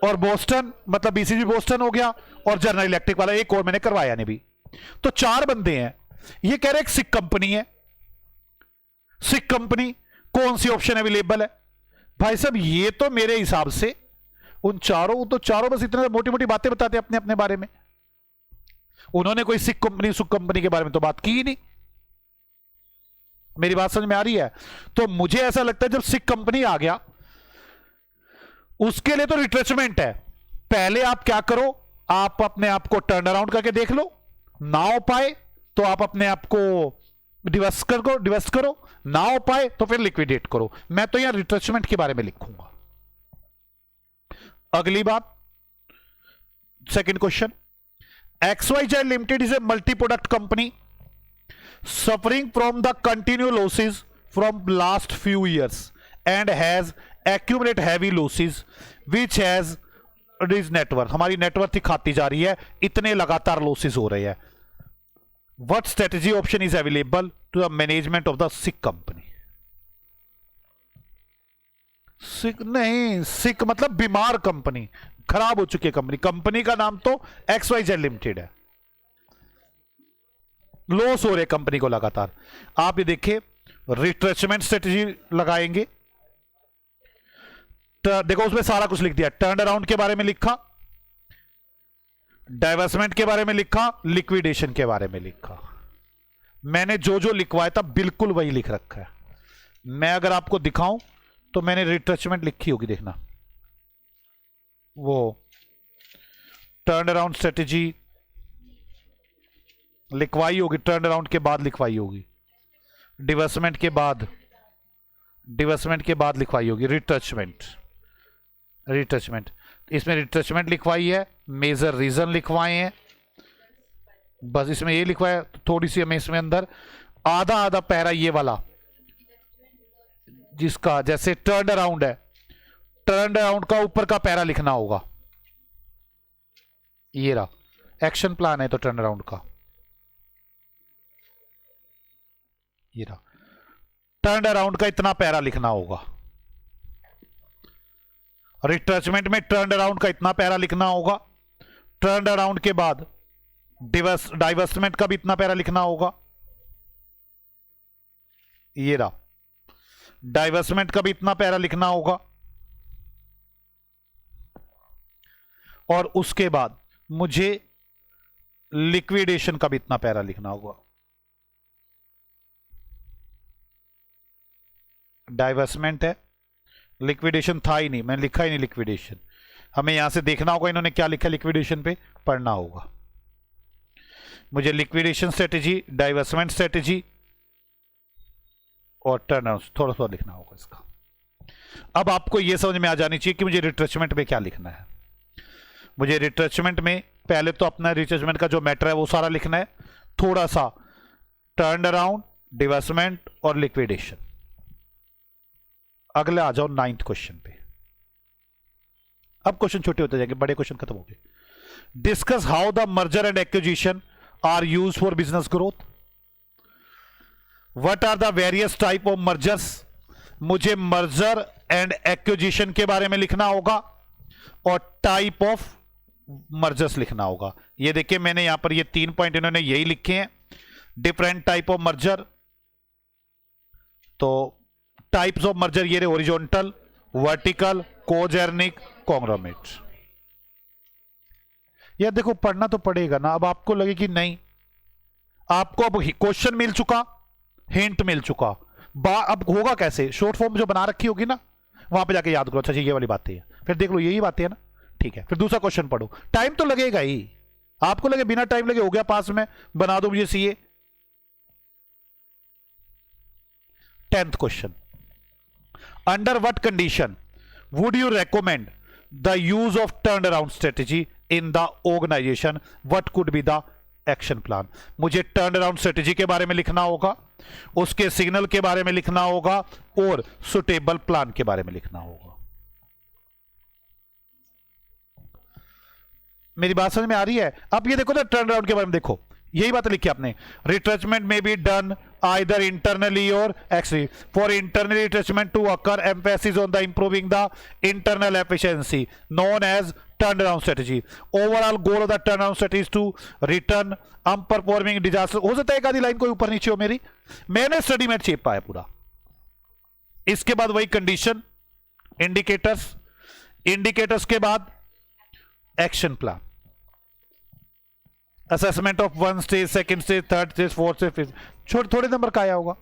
और बोस्टन, मतलब BCG बोस्टन हो गया, और जनरल इलेक्ट्रिक वाला एक और मैंने करवाया नहीं भी, तो 4 बंदे हैं। ये कह रहे एक सिक कंपनी है। सिक कंपनी कौन सी ऑप्शन अवेलेबल है भाई साहब? ये तो मेरे हिसाब से उन चारों, तो चारों बस इतने मोटी मोटी बातें बताते हैं अपने अपने बारे में। उन्होंने कोई सिक कंपनी सुक कंपनी के बारे में तो बात की ही नहीं। मेरी बात समझ में आ रही है? तो मुझे ऐसा लगता है जब सिक कंपनी आ गया उसके लिए तो रिट्रेचमेंट है। पहले आप क्या करो, आप अपने आप को टर्न अराउंड करके देख लो, ना हो पाए तो आप अपने आप को डिवेस्ट करो, ना हो पाए तो फिर लिक्विडेट करो। मैं तो यहां रिट्रेचमेंट के बारे में लिखूंगा। अगली बात, second question, XYZ Limited is a multi-product company suffering from the continued losses from last few years and has accumulated heavy losses which has reduced net worth। हमारी नेटवर्थ ही खाती जा रही है, इतने लगातार लॉसेस हो रहे हैं। What strategy option is available to the management of the sick company? सिक नहीं, सिक मतलब बीमार कंपनी, खराब हो चुकी है कंपनी। कंपनी का नाम तो XYZ लिमिटेड है, लॉस हो रहे कंपनी को लगातार। आप ये देखिए, रिट्रेचमेंट स्ट्रेटजी लगाएंगे, देखो उसमें सारा कुछ लिख दिया। टर्न अराउंड के बारे में लिखा, डाइवर्समेंट के बारे में लिखा, लिक्विडेशन के बारे में लिखा। मैंने जो जो लिखवाया था बिल्कुल वही लिख रखा है। मैं अगर आपको दिखाऊं तो मैंने रिट्रेचमेंट लिखी होगी, देखना, वो टर्न अराउंड स्ट्रेटेजी लिखवाई होगी, टर्न अराउंड के बाद लिखवाई होगी, डिवेस्टमेंट के बाद लिखवाई होगी रिट्रेचमेंट। इसमें रिट्रेचमेंट लिखवाई है, मेजर रीजन लिखवाए हैं, बस इसमें ये लिखवाया। थोड़ी सी हमें इसमें अंदर आधा पैरा ये वाला, जिसका जैसे टर्न अराउंड है, टर्न अराउंड का ऊपर का पैरा लिखना होगा। ये रहा एक्शन प्लान है तो टर्न अराउंड का, ये रहा टर्न अराउंड का इतना पैरा लिखना होगा। रिट्रेचमेंट में टर्न अराउंड का इतना पैरा लिखना होगा। टर्न अराउंड के बाद डाइवर्समेंट का भी इतना पैरा लिखना होगा। ये रहा डाइवर्समेंट का भी इतना पैरा लिखना होगा। और उसके बाद मुझे लिक्विडेशन का भी इतना पैरा लिखना होगा। डाइवर्समेंट है, लिक्विडेशन था ही नहीं, मैंने लिखा ही नहीं लिक्विडेशन। हमें यहां से देखना होगा इन्होंने क्या लिखा, लिक्विडेशन पे पढ़ना होगा मुझे। लिक्विडेशन स्ट्रेटेजी, डाइवर्समेंट स्ट्रेटेजी और टर्न थोड़ा सा लिखना होगा इसका। अब आपको यह समझ में आ जानी चाहिए कि मुझे रिट्रेचमेंट में क्या लिखना है। मुझे रिट्रेचमेंट में पहले तो अपना रिट्रेचमेंट का जो मैटर है वो सारा लिखना है, थोड़ा सा टर्न अराउंड, डिवेस्टमेंट और लिक्विडेशन। अगले आ जाओ 9th क्वेश्चन पे। अब क्वेश्चन छोटे होते जाएंगे, बड़े क्वेश्चन खत्म हो गए। Discuss how the merger and acquisition are used for business growth. What are the various type of mergers. मुझे मर्जर एंड एक्विजिशन के बारे में लिखना होगा और टाइप ऑफ मर्जर्स लिखना होगा। ये देखिए मैंने यहां पर ये 3 पॉइंट इन्होंने यही लिखे हैं। डिफरेंट टाइप ऑफ मर्जर, तो टाइप्स ऑफ मर्जर ये रहे, हॉरिजॉन्टल, वर्टिकल, कोजेर्निक, कॉन्ग्लोमेरेट। यार देखो पढ़ना तो पड़ेगा ना। अब आपको लगे कि नहीं, आपको अब क्वेश्चन मिल चुका, हिंट मिल चुका, अब होगा कैसे, शॉर्ट फॉर्म जो बना रखी होगी ना वहां पे जाके याद करो। अच्छा ये वाली बातें है, फिर देख लो यही बातें है ना, ठीक है। फिर दूसरा क्वेश्चन पढ़ो, टाइम तो लगेगा ही। आपको लगे बिना टाइम लगे हो गया पास में, बना दो मुझे CA. 10th question, under what condition would you recommend the use of turn around strategy in the organisation, what could be the action plan. मुझे टर्न अराउंड स्ट्रेटेजी के बारे में लिखना होगा, उसके सिग्नल के बारे में लिखना होगा और सुटेबल प्लान के बारे में लिखना होगा। मेरी बात समझ में आ रही है? अब ये देखो ना, टर्न अराउंड के बारे में देखो, यही बात लिखी आपने। Retrenchment may be done either internally or externally. For internal retrenchment to occur, emphasis on the improving the internal efficiency known as turn around strategy. Overall goal of the turn around strategy to return unperforming disaster. हो सकता है एक आधी line कोई ऊपर नीचे हो मेरी, मैंने स्टडी में चेप पाया पूरा। इसके बाद वही कंडीशन, इंडिकेटर्स, इंडिकेटर्स के बाद action plan. Assessment of 1 stage, 2nd stage, 3rd stage, 4th stage, छोटे थोड़े नंबर का आया होगा।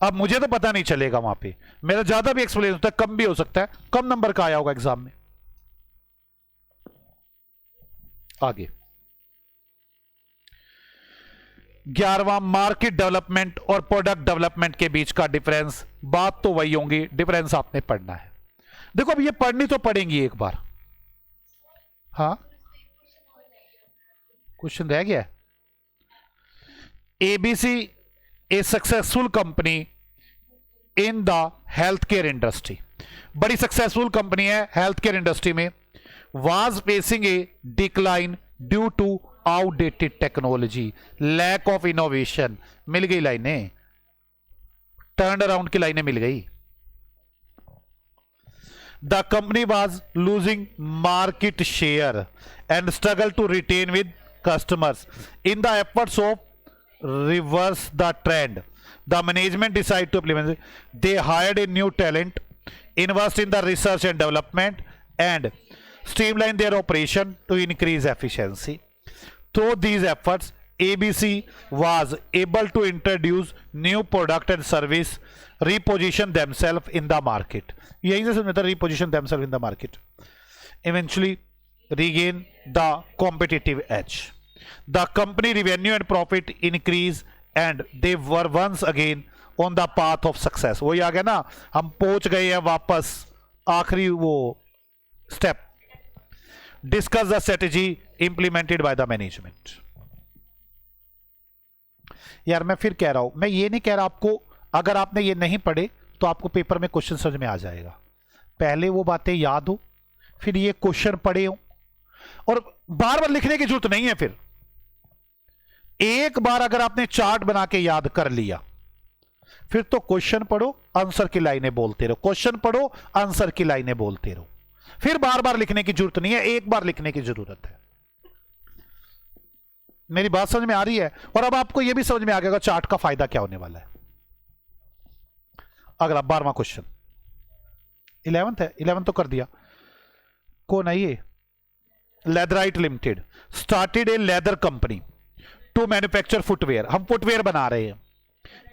अब मुझे तो पता नहीं चलेगा, वहां पे मेरा ज्यादा भी एक्सप्लेन होता है, कम भी हो सकता है, कम नंबर का आया होगा एग्जाम में। आगे 11वां, मार्केट डेवलपमेंट और प्रोडक्ट डेवलपमेंट के बीच का डिफरेंस। बात तो वही होंगी, डिफरेंस आपने पढ़ना है। देखो अब ये पढ़नी तो पड़ेंगी एक बार। हाँ, क्वेश्चन रह गया। ABC a successful company in the health care industry, बड़ी सक्सेसफुल कंपनी है हेल्थ केयर इंडस्ट्री में। Was facing a decline due to outdated technology, lack of innovation. मिल गई लाइनें, टर्न अराउंड की लाइनें मिल गई। The company was losing market share and struggle to retain with customers. In the efforts of reverse the trend, the management decided to implement it. They hired a new talent, invest in the research and development, and streamline their operation to increase efficiency. Through these efforts, ABC was able to introduce new product and service, reposition themselves in the market. यहीं से समझता है, reposition themselves in the market. Eventually regain the competitive edge. The company revenue and profit increase and they were once again on the path of success. वही आ गया ना, हम पहुंच गए हैं वापस आखिरी वो step. Discuss the strategy implemented by the management. यार मैं फिर कह रहा हूं, मैं ये नहीं कह रहा आपको, अगर आपने ये नहीं पढ़े तो आपको पेपर में क्वेश्चन समझ में आ जाएगा। पहले वो बातें याद हो, फिर ये क्वेश्चन पढ़े हो, और बार बार लिखने की जरूरत नहीं है। फिर एक बार अगर आपने चार्ट बना के याद कर लिया, फिर तो क्वेश्चन पढ़ो, आंसर की लाइनें बोलते रहो, क्वेश्चन पढ़ो, आंसर की लाइनें बोलते रहो। फिर बार बार लिखने की जरूरत नहीं है, एक बार लिखने की जरूरत है। मेरी बात समझ में आ रही है? और अब आपको यह भी समझ में आ गया चार्ट का फायदा क्या होने वाला है। अगला 12वां क्वेश्चन, 11th है, 11th तो कर दिया। कौन है ये? Leatherite limited started a leather company to manufacture footwear. हम फुटवेयर बना रहे हैं।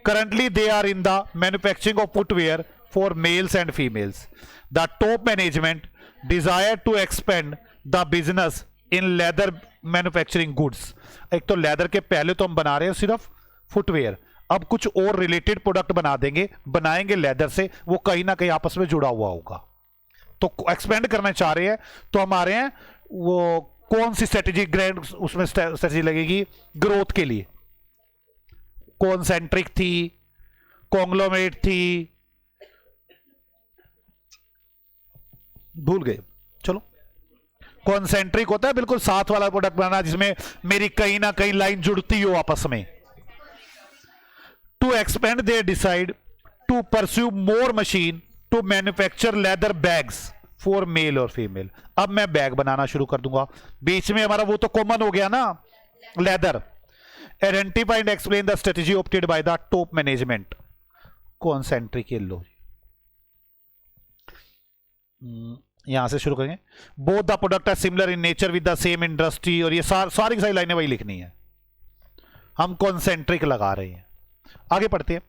Currently they are in the manufacturing of footwear for males and females. The top management desire to expand the business in leather manufacturing goods. एक तो leather के पहले तो हम बना रहे हैं सिर्फ फुटवेयर, अब कुछ और रिलेटेड प्रोडक्ट बना देंगे, बनाएंगे लेदर से, वो कहीं ना कहीं आपस में जुड़ा हुआ होगा। तो एक्सपेंड करना चाह रहे हैं, तो हमारे हैं वो कौन सी स्ट्रेटेजी ग्रैंड उसमें स्ट्रेटेजी लगेगी ग्रोथ के लिए? कॉन्सेंट्रिक थी, कॉन्ग्लोमेरेट थी, भूल गए, चलो। कॉन्सेंट्रिक होता है बिल्कुल साथ वाला प्रोडक्ट बनाना जिसमें मेरी कहीं ना कहीं लाइन जुड़ती हो आपस में। To expand they decide to pursue more machine to manufacture leather bags for male और फीमेल। अब मैं बैग बनाना शुरू कर दूंगा। बीच में हमारा वो तो कॉमन हो गया ना, leather. Identify and explain the strategy opted by the top management. Concentric लो, यहां से शुरू करेंगे। Both the product are similar in nature with the same industry, और ये सारी सारी लाइनें वही लिखनी है। हम कॉन्सेंट्रिक लगा रहे हैं। आगे पढ़ते हैं।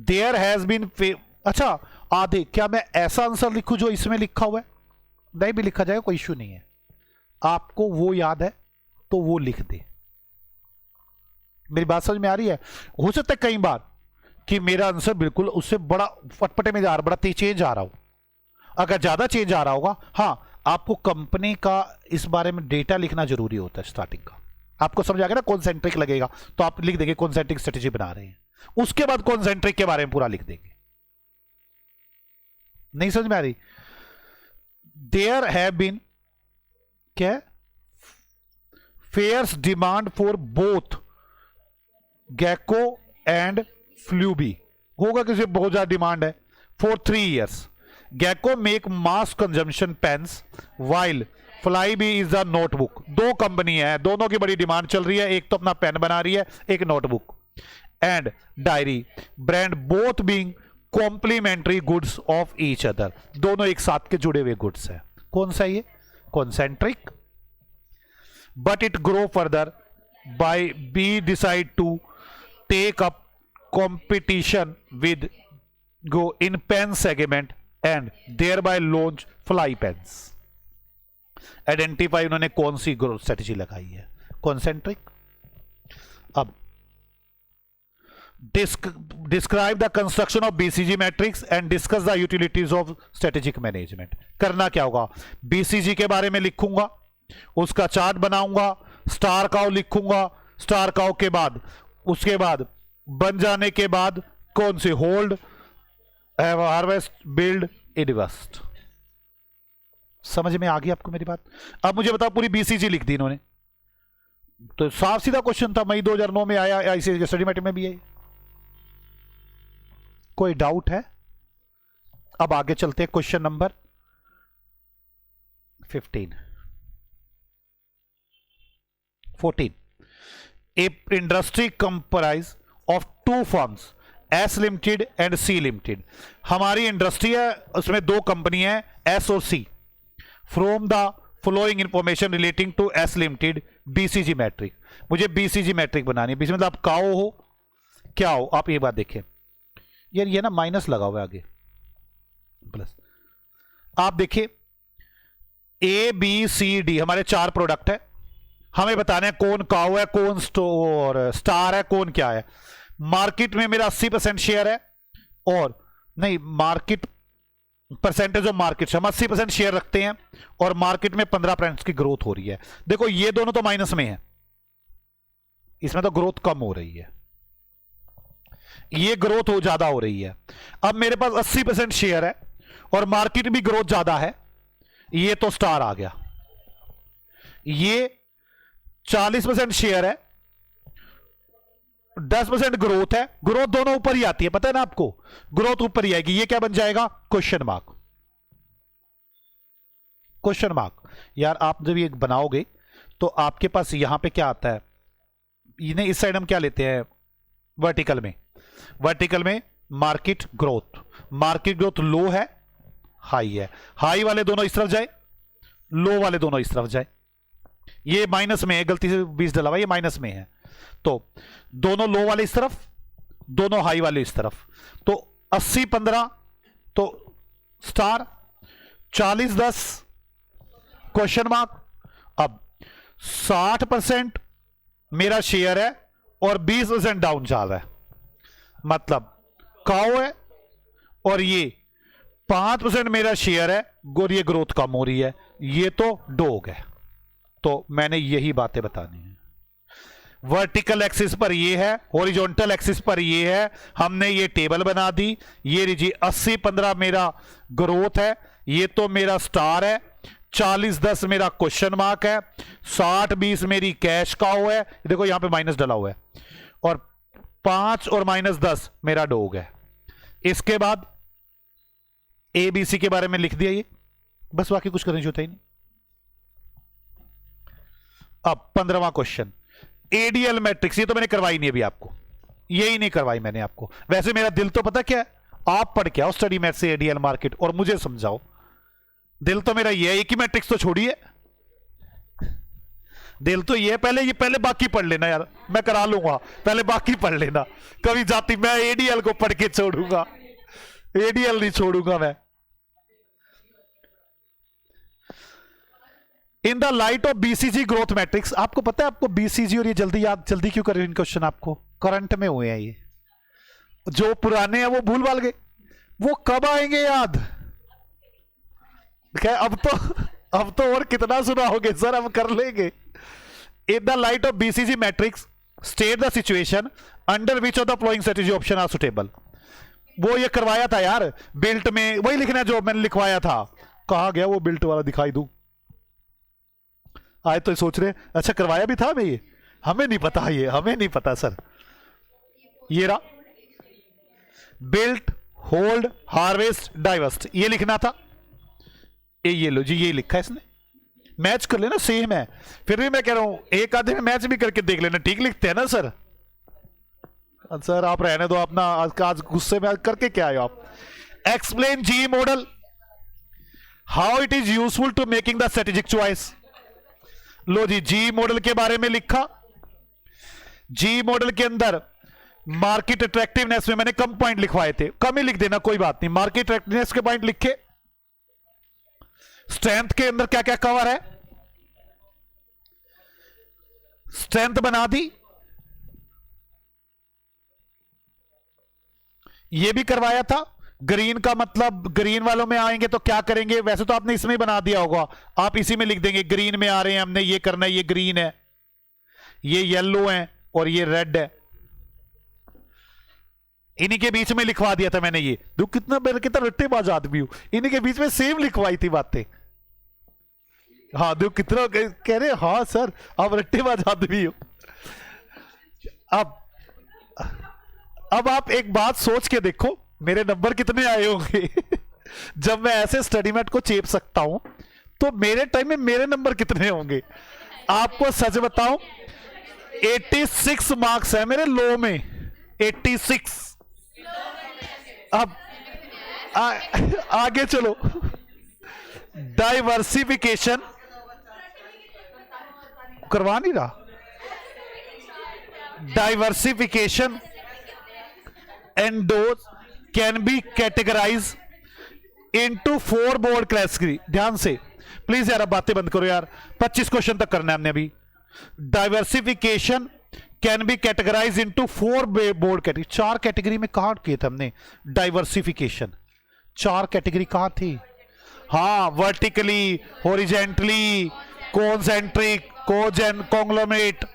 देयर हैज बीन, अच्छा आधे, क्या मैं ऐसा आंसर लिखूं जो इसमें लिखा हुआ है? नहीं भी लिखा जाएगा, कोई इश्यू नहीं है। आपको वो याद है तो वो लिख दे। मेरी बात समझ में आ रही है? हो सकता है कई बार कि मेरा आंसर बिल्कुल उससे बड़ा फटपटे में जा रहा, बड़ा तेज चेंज आ रहा हो। अगर ज्यादा चेंज आ रहा होगा, हाँ, आपको कंपनी का इस बारे में डेटा लिखना जरूरी होता है स्टार्टिंग का। आपको समझ आ गया ना, कॉन्सेंट्रिक लगेगा तो आप लिख देंगे कॉन्सेंट्रिक स्ट्रेटेजी बना रहे हैं, उसके बाद कॉन्सेंट्रिक के बारे में पूरा लिख देंगे। नहीं समझ में आ रही? देयर हैव बीन क्या, fairs demand for both Gako and Flubee. होगा किसी बहुत ज्यादा डिमांड है। For 3 years Gako make mass consumption pens while Flybee is a notebook. 2 company है, दोनों की बड़ी डिमांड चल रही है। एक तो अपना पेन बना रही है, एक notebook and diary brand, both being complementary goods of each other. दोनों एक साथ के जुड़े हुए गुड्स है। कौन सा ये? Concentric. but it grow further by B decide to take up competition with go in pen segment and thereby launch fly pens. Identify उन्होंने कौन सी ग्रोथ स्ट्रेटेजी लगाई है, कॉन्सेंट्रिक. अब describe the construction of BCG matrix and discuss the utilities of strategic management. करना क्या होगा, BCG के बारे में लिखूंगा, उसका चार्ट बनाऊंगा, स्टार काउ लिखूंगा, स्टार काउ के बाद उसके बाद बन जाने के बाद कौन से होल्ड, हार्वेस्ट, बिल्ड, इन्वेस्ट. समझ में आ गई आपको मेरी बात. अब मुझे बताओ, पूरी बीसीजी लिख दी इन्होंने, तो साफ सीधा क्वेश्चन था, मई 2009 में आया, आईसीएसई स्टडी मैट्रिक्स में भी आई. कोई डाउट है? अब आगे चलते हैं question number 14. A industry comprise of two firms, S limited and C limited. हमारी इंडस्ट्री है, उसमें दो कंपनी है, एस और C. From the following information relating to S limited BCG matrix. मुझे बीसीजी मैट्रिक बनानी है. बीसी मतलब आप काओ हो, क्या हो, आप ये बात देखें यार, ये ना माइनस लगा हुआ है आगे, प्लस. आप देखिए ए बी सी डी हमारे 4 प्रोडक्ट है. हमें बताना है कौन काओ है, कौन स्टार है, कौन क्या है. मार्केट में मेरा 80% शेयर है, और नहीं, मार्केट परसेंटेज ऑफ मार्केट हम 80% शेयर रखते हैं, और मार्केट में 15% की ग्रोथ हो रही है. देखो ये दोनों तो माइनस में है, इसमें तो ग्रोथ कम हो रही है, ये ग्रोथ हो ज्यादा हो रही है. अब मेरे पास 80% शेयर है और मार्केट भी ग्रोथ ज्यादा है, ये तो स्टार आ गया. ये 40% शेयर है, 10% ग्रोथ है. ग्रोथ दोनों ऊपर ही आती है, पता है ना आपको, ग्रोथ ऊपर ही आएगी. ये क्या बन जाएगा, क्वेश्चन मार्क. Question mark. यार आप जब ये बनाओगे तो आपके पास यहां पे क्या आता है, इन्हें इस साइड हम क्या लेते हैं, वर्टिकल में. वर्टिकल में मार्केट ग्रोथ. मार्केट ग्रोथ लो है, हाई है. हाई वाले दोनों इस तरफ जाए, लो वाले दोनों इस तरफ जाए. ये माइनस में है, गलती से 20 डला हुआ, ये माइनस में है, तो दोनों लो वाले इस तरफ, दोनों हाई वाले इस तरफ. तो 80-15 तो स्टार, 40-10 क्वेश्चन मार्क. अब 60% मेरा शेयर है और 20% डाउन जा रहा है, मतलब काओ है, और ये 5% मेरा शेयर है और ये ग्रोथ कम हो रही है, ये तो डॉग है. तो मैंने यही बातें बतानी है. वर्टिकल एक्सिस पर ये है, हॉरिजॉन्टल एक्सिस पर ये है. हमने ये टेबल बना दी. ये लीजिए 80-15 मेरा ग्रोथ है, ये तो मेरा स्टार है. 40-10 मेरा क्वेश्चन मार्क है. 60-20 मेरी कैश काउ है, देखो यहां पे माइनस डला हुआ है, और 5 और -10 मेरा डॉग है. इसके बाद एबीसी के बारे में लिख दिया ये, बस बाकी कुछ करने की जरूरत ही नहीं. अब 15वां क्वेश्चन, एडीएल मैट्रिक्स. ये तो मैंने करवाई नहीं अभी आपको, यही नहीं करवाई मैंने आपको. वैसे मेरा दिल तो पता क्या है, आप पढ़ के आओ स्टडी मैथ से एडीएल मार्केट और मुझे समझाओ. दिल तो मेरा ये है, एक ही मैट्रिक्स तो छोड़िए, दिल तो ये पहले बाकी पढ़ लेना यार, मैं करा लूंगा, पहले बाकी पढ़ लेना. कभी जाती मैं एडीएल को पढ़ के छोड़ूंगा, एडीएल नहीं छोड़ूंगा मैं. इन the light of BCG growth matrix. आपको पता है आपको बीसीजी, और ये जल्दी क्यों कर रहे हैं क्वेश्चन, आपको करंट में हुए हैं ये. जो पुराने हैं वो भूल भाल गए, वो कब आएंगे याद. क्या अब तो और कितना सुना होगे सर, हम कर लेंगे. In the light of BCG matrix state the situation under which of the following strategy option are suitable. वो ये करवाया था यार बिल्ट में, वही लिखना है जो मैंने लिखवाया था. कहा गया वो बिल्ट वाला, दिखाई दूं. आज तो सोच रहे अच्छा करवाया भी था मैं, ये हमें नहीं पता, ये हमें नहीं पता सर. ये रहा बिल्ट, होल्ड, हार्वेस्ट, डाइवर्स्ट, ये लिखना था. ये लो जी, ये लिखा है इसने. मैच कर लेना, सेम है. फिर भी मैं कह रहा हूं एक आधे में मैच भी करके देख लेना. ठीक लिखते हैं ना सर. सर आप रहने दो अपना, आज गुस्से में करके क्या आए आप. Explain G model, how it is useful to making the strategic choice. लो जी, जी मॉडल के बारे में लिखा। जी मॉडल के अंदर मार्केट अट्रैक्टिवनेस में मैंने कम पॉइंट लिखवाए थे, कम ही लिख देना कोई बात नहीं। मार्केट अट्रैक्टिवनेस के पॉइंट लिखे। स्ट्रेंथ के अंदर क्या क्या कवर है, स्ट्रेंथ बना दी, ये भी करवाया था। ग्रीन का मतलब ग्रीन वालों में आएंगे तो क्या करेंगे, वैसे तो आपने इसमें ही बना दिया होगा, आप इसी में लिख देंगे ग्रीन में आ रहे हैं हमने ये करना है, ये ग्रीन है, ये येलो है और ये रेड है। इन्हीं के बीच में लिखवा दिया था मैंने। ये दो कितना मेरे कितना रट्टेबाज आदमी हूं, इन्हीं के बीच में सेम लिखवाई थी बातें। हाँ देखो कितना कह रहे, हाँ सर आप रट्टेबाज आदमी हो। अब आप एक बात सोच के देखो, मेरे नंबर कितने आए होंगे जब मैं ऐसे स्टडी मैट को चेप सकता हूं तो मेरे टाइम में मेरे नंबर कितने होंगे। आपको सच बताऊं 86 मार्क्स है मेरे लो में, 86। अब आगे चलो, डाइवर्सिफिकेशन करवा नहीं रहा। Diversification and those can be categorized into 4 board category। ध्यान से प्लीज यार, अब बातें बंद करो यार, 25 क्वेश्चन तक करना है हमने अभी। Diversification can be categorise into 4 broad category. 4 category में कहां किए थे हमने डाइवर्सिफिकेशन, 4 कैटेगरी कहां थी। हाँ, vertically, horizontally, concentric, conglomerate.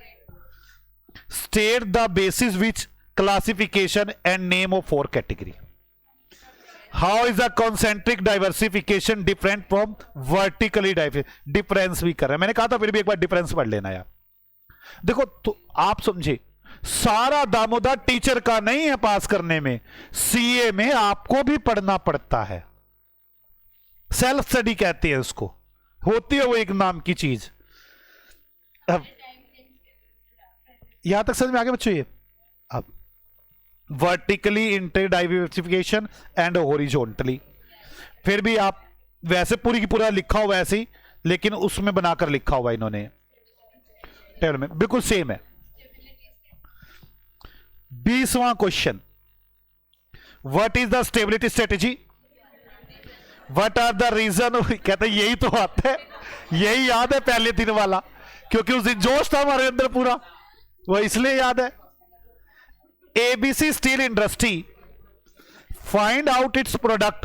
State the basis which classification and name of 4 category. How is the concentric diversification different from vertically diversification? Difference भी कर रहे हैं, मैंने कहा था फिर भी एक बार डिफरेंस पढ़ लेना यार। देखो तो आप समझे, सारा दामोदर टीचर का नहीं है पास करने में, सीए में आपको भी पढ़ना पड़ता है। सेल्फ स्टडी कहते हैं उसको, होती है वो एक नाम की चीज। अब यहां तक समझ में आगे बच्चों। ये अब vertically inter diversification and horizontally, फिर भी आप वैसे पूरी की पूरा लिखा हुआ ऐसे ही, लेकिन उसमें बनाकर लिखा हुआ इन्होंने टेबल में, बिल्कुल सेम है। 20वां question, what is the stability strategy, what are the reason. कहते हैं यही तो आता है, यही याद है पहले दिन वाला, क्योंकि उस दिन जोश था हमारे अंदर पूरा, वो इसलिए याद है। ABC Steel Industry find out its product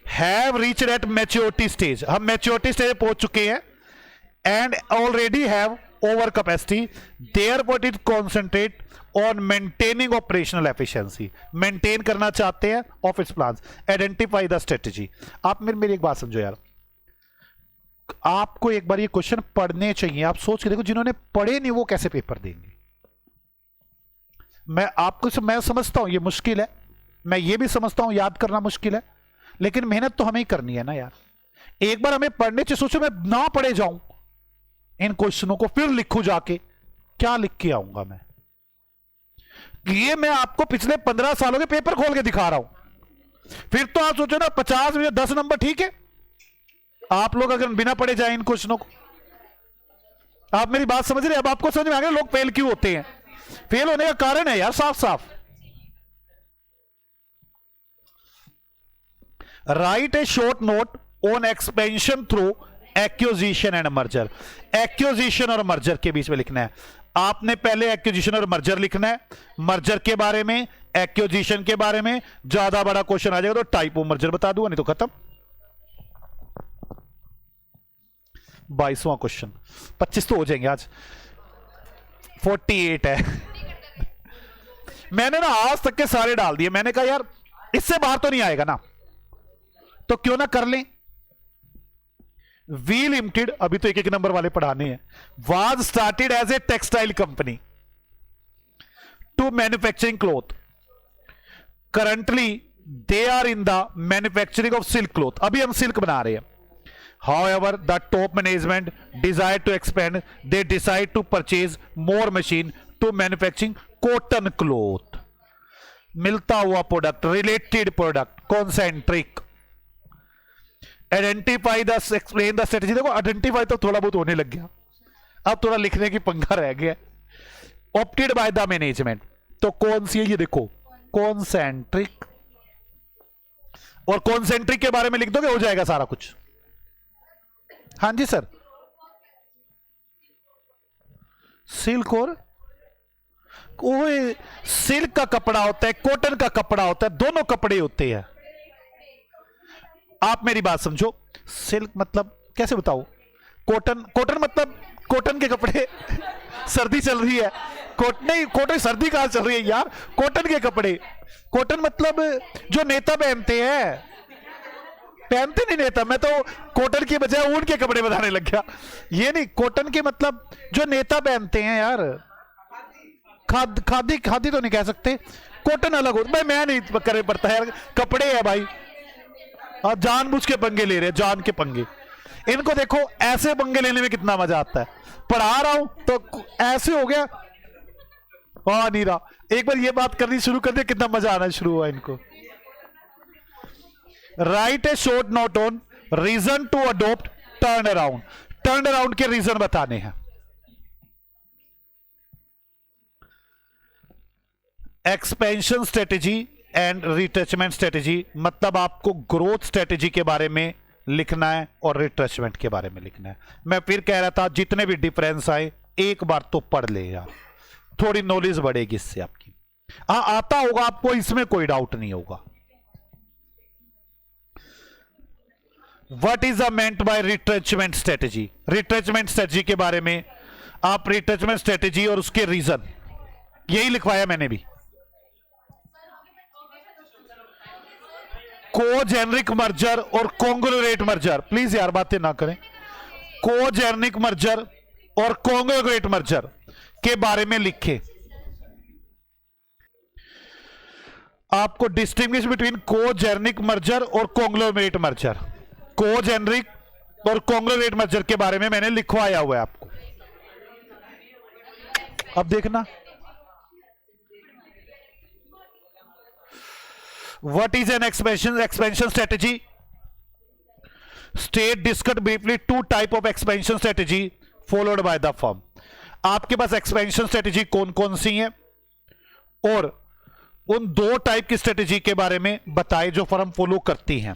have reached at maturity stage। हम maturity stage पहुंच चुके हैं and already have over capacity, therefore it concentrate on maintaining operational efficiency। maintain करना चाहते हैं of its plans। identify the strategy। आप मेरी एक बात समझो यार, आपको एक बार ये क्वेश्चन पढ़ने चाहिए। आप सोच के देखो, जिन्होंने पढ़े नहीं वो कैसे पेपर देंगे। मैं समझता हूं ये मुश्किल है, मैं ये भी समझता हूं याद करना मुश्किल है, लेकिन मेहनत तो हमें ही करनी है ना यार। एक बार हमें पढ़ने से सोचो, मैं ना पढ़े जाऊं इन क्वेश्चनों को, फिर लिखूं जाके, क्या लिख के आऊंगा मैं। ये मैं आपको पिछले 15 सालों के पेपर खोल के दिखा रहा हूं। फिर तो आप सोचो ना 50 में 10 नंबर ठीक है। आप लोग अगर बिना पढ़े जाए इन क्वेश्चनों को, आप मेरी बात समझ रहे हैं। अब आपको समझ में आ गया लोग फेल क्यों होते हैं। फेल होने का कारण है यार साफ साफ, right a short note on expansion through acquisition and merger. Acquisition और मर्जर के बीच में लिखना है आपने। पहले एक्विजिशन और मर्जर लिखना है, मर्जर के बारे में, एक्विजिशन के बारे में। ज्यादा बड़ा क्वेश्चन आ जाएगा तो टाइप ऑफ मर्जर बता दूंगा, नहीं तो खत्म। 22वां क्वेश्चन, 25 तो हो जाएंगे आज, 48 है। मैंने ना आज तक के सारे डाल दिए। मैंने कहा यार इससे बाहर तो नहीं आएगा ना, तो क्यों ना कर लें। वी लिमिटेड, अभी तो एक एक नंबर वाले पढ़ाने हैं, was started as a textile company to manufacturing cloth. Currently they are in the manufacturing of silk cloth. अभी हम सिल्क बना रहे हैं। However, the top management desire to expand. They decide to purchase more machine to manufacturing cotton cloth। मिलता हुआ product, related product, concentric. Identify the, explain the strategy. देखो identify तो थोड़ा बहुत होने लग गया, अब थोड़ा लिखने की पंगा रह गया। ऑप्टेड बाय द मैनेजमेंट, तो कौन सी है ये देखो, कॉन्सेंट्रिक, और कॉन्सेंट्रिक के बारे में लिख दोगे हो जाएगा सारा कुछ। हाँ जी सर, सिल्क और ओए, सिल्क का कपड़ा होता है, कॉटन का कपड़ा होता है, दोनों कपड़े होते हैं। आप मेरी बात समझो, सिल्क मतलब कैसे बताओ, कॉटन, कॉटन मतलब कॉटन के कपड़े सर्दी चल रही है, नहीं कॉटन सर्दी कहां चल रही है यार, कॉटन के कपड़े, कॉटन मतलब जो नेता पहनते हैं, पहनते नहीं नेता, मैं तो कॉटन के बजाय ऊन के कपड़े बनाने लग गया। ये नहीं, कॉटन के मतलब जो नेता पहनते हैं यार, खादी, खादी तो नहीं कह सकते, कॉटन अलग होता भाई, मैं नहीं करे पड़ता यार, कपड़े है भाई। आप जानबूझ के पंगे ले रहे हैं, जान के पंगे। इनको देखो ऐसे पंगे लेने में कितना मजा आता है, पढ़ा रहा हूं तो ऐसे हो गया, नहीं रहा, एक बार ये बात करनी शुरू कर दे, कितना मजा आना शुरू हुआ इनको। Write a short note on reason to adopt turn around, turn around के रीजन बताने हैं। Expansion strategy and retrenchment strategy, मतलब आपको ग्रोथ स्ट्रेटेजी के बारे में लिखना है और रिट्रेचमेंट के बारे में लिखना है। मैं फिर कह रहा था जितने भी डिफरेंस आए एक बार तो पढ़ ले यार, थोड़ी नॉलेज बढ़ेगी इससे आपकी। आता होगा आपको, इसमें कोई डाउट नहीं होगा। What is meant by retrenchment strategy, retrenchment strategy के बारे में आप रिट्रेचमेंट स्ट्रेटेजी और उसके रीजन यही लिखवाया मैंने भी। कोजेनरिक मर्जर और कॉन्ग्लोरेट मर्जर, प्लीज यार बातें ना करें, कोजेनरिक मर्जर और कॉन्ग्लोरेट मर्जर के बारे में लिखे। आपको डिस्टिंग्विश बिटवीन कोजेनरिक मर्जर और कॉन्ग्लोमेरेट मर्जर, कोजेनरिक और कॉन्ग्लोमेरेट मर्जर के बारे में मैंने लिखवाया हुआ है आपको। अब देखना, what is an expansion strategy, state discuss briefly two type of expansion strategy followed by the firm. आपके पास एक्सपेंशन स्ट्रेटेजी कौन कौन सी है और उन दो टाइप की स्ट्रेटेजी के बारे में बताए जो फर्म फॉलो करती हैं।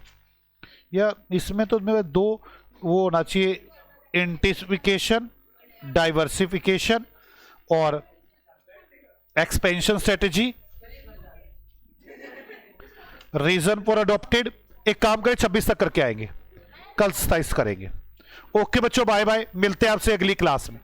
या इसमें तो मेरे दो वो होना चाहिए, इंटेंसिफिकेशन, डाइवर्सिफिकेशन और expansion strategy, reason for adopted. एक काम करें 26 तक करके आएंगे, कल 27 करेंगे। ओके बच्चों, बाय बाय, मिलते हैं आपसे अगली क्लास में।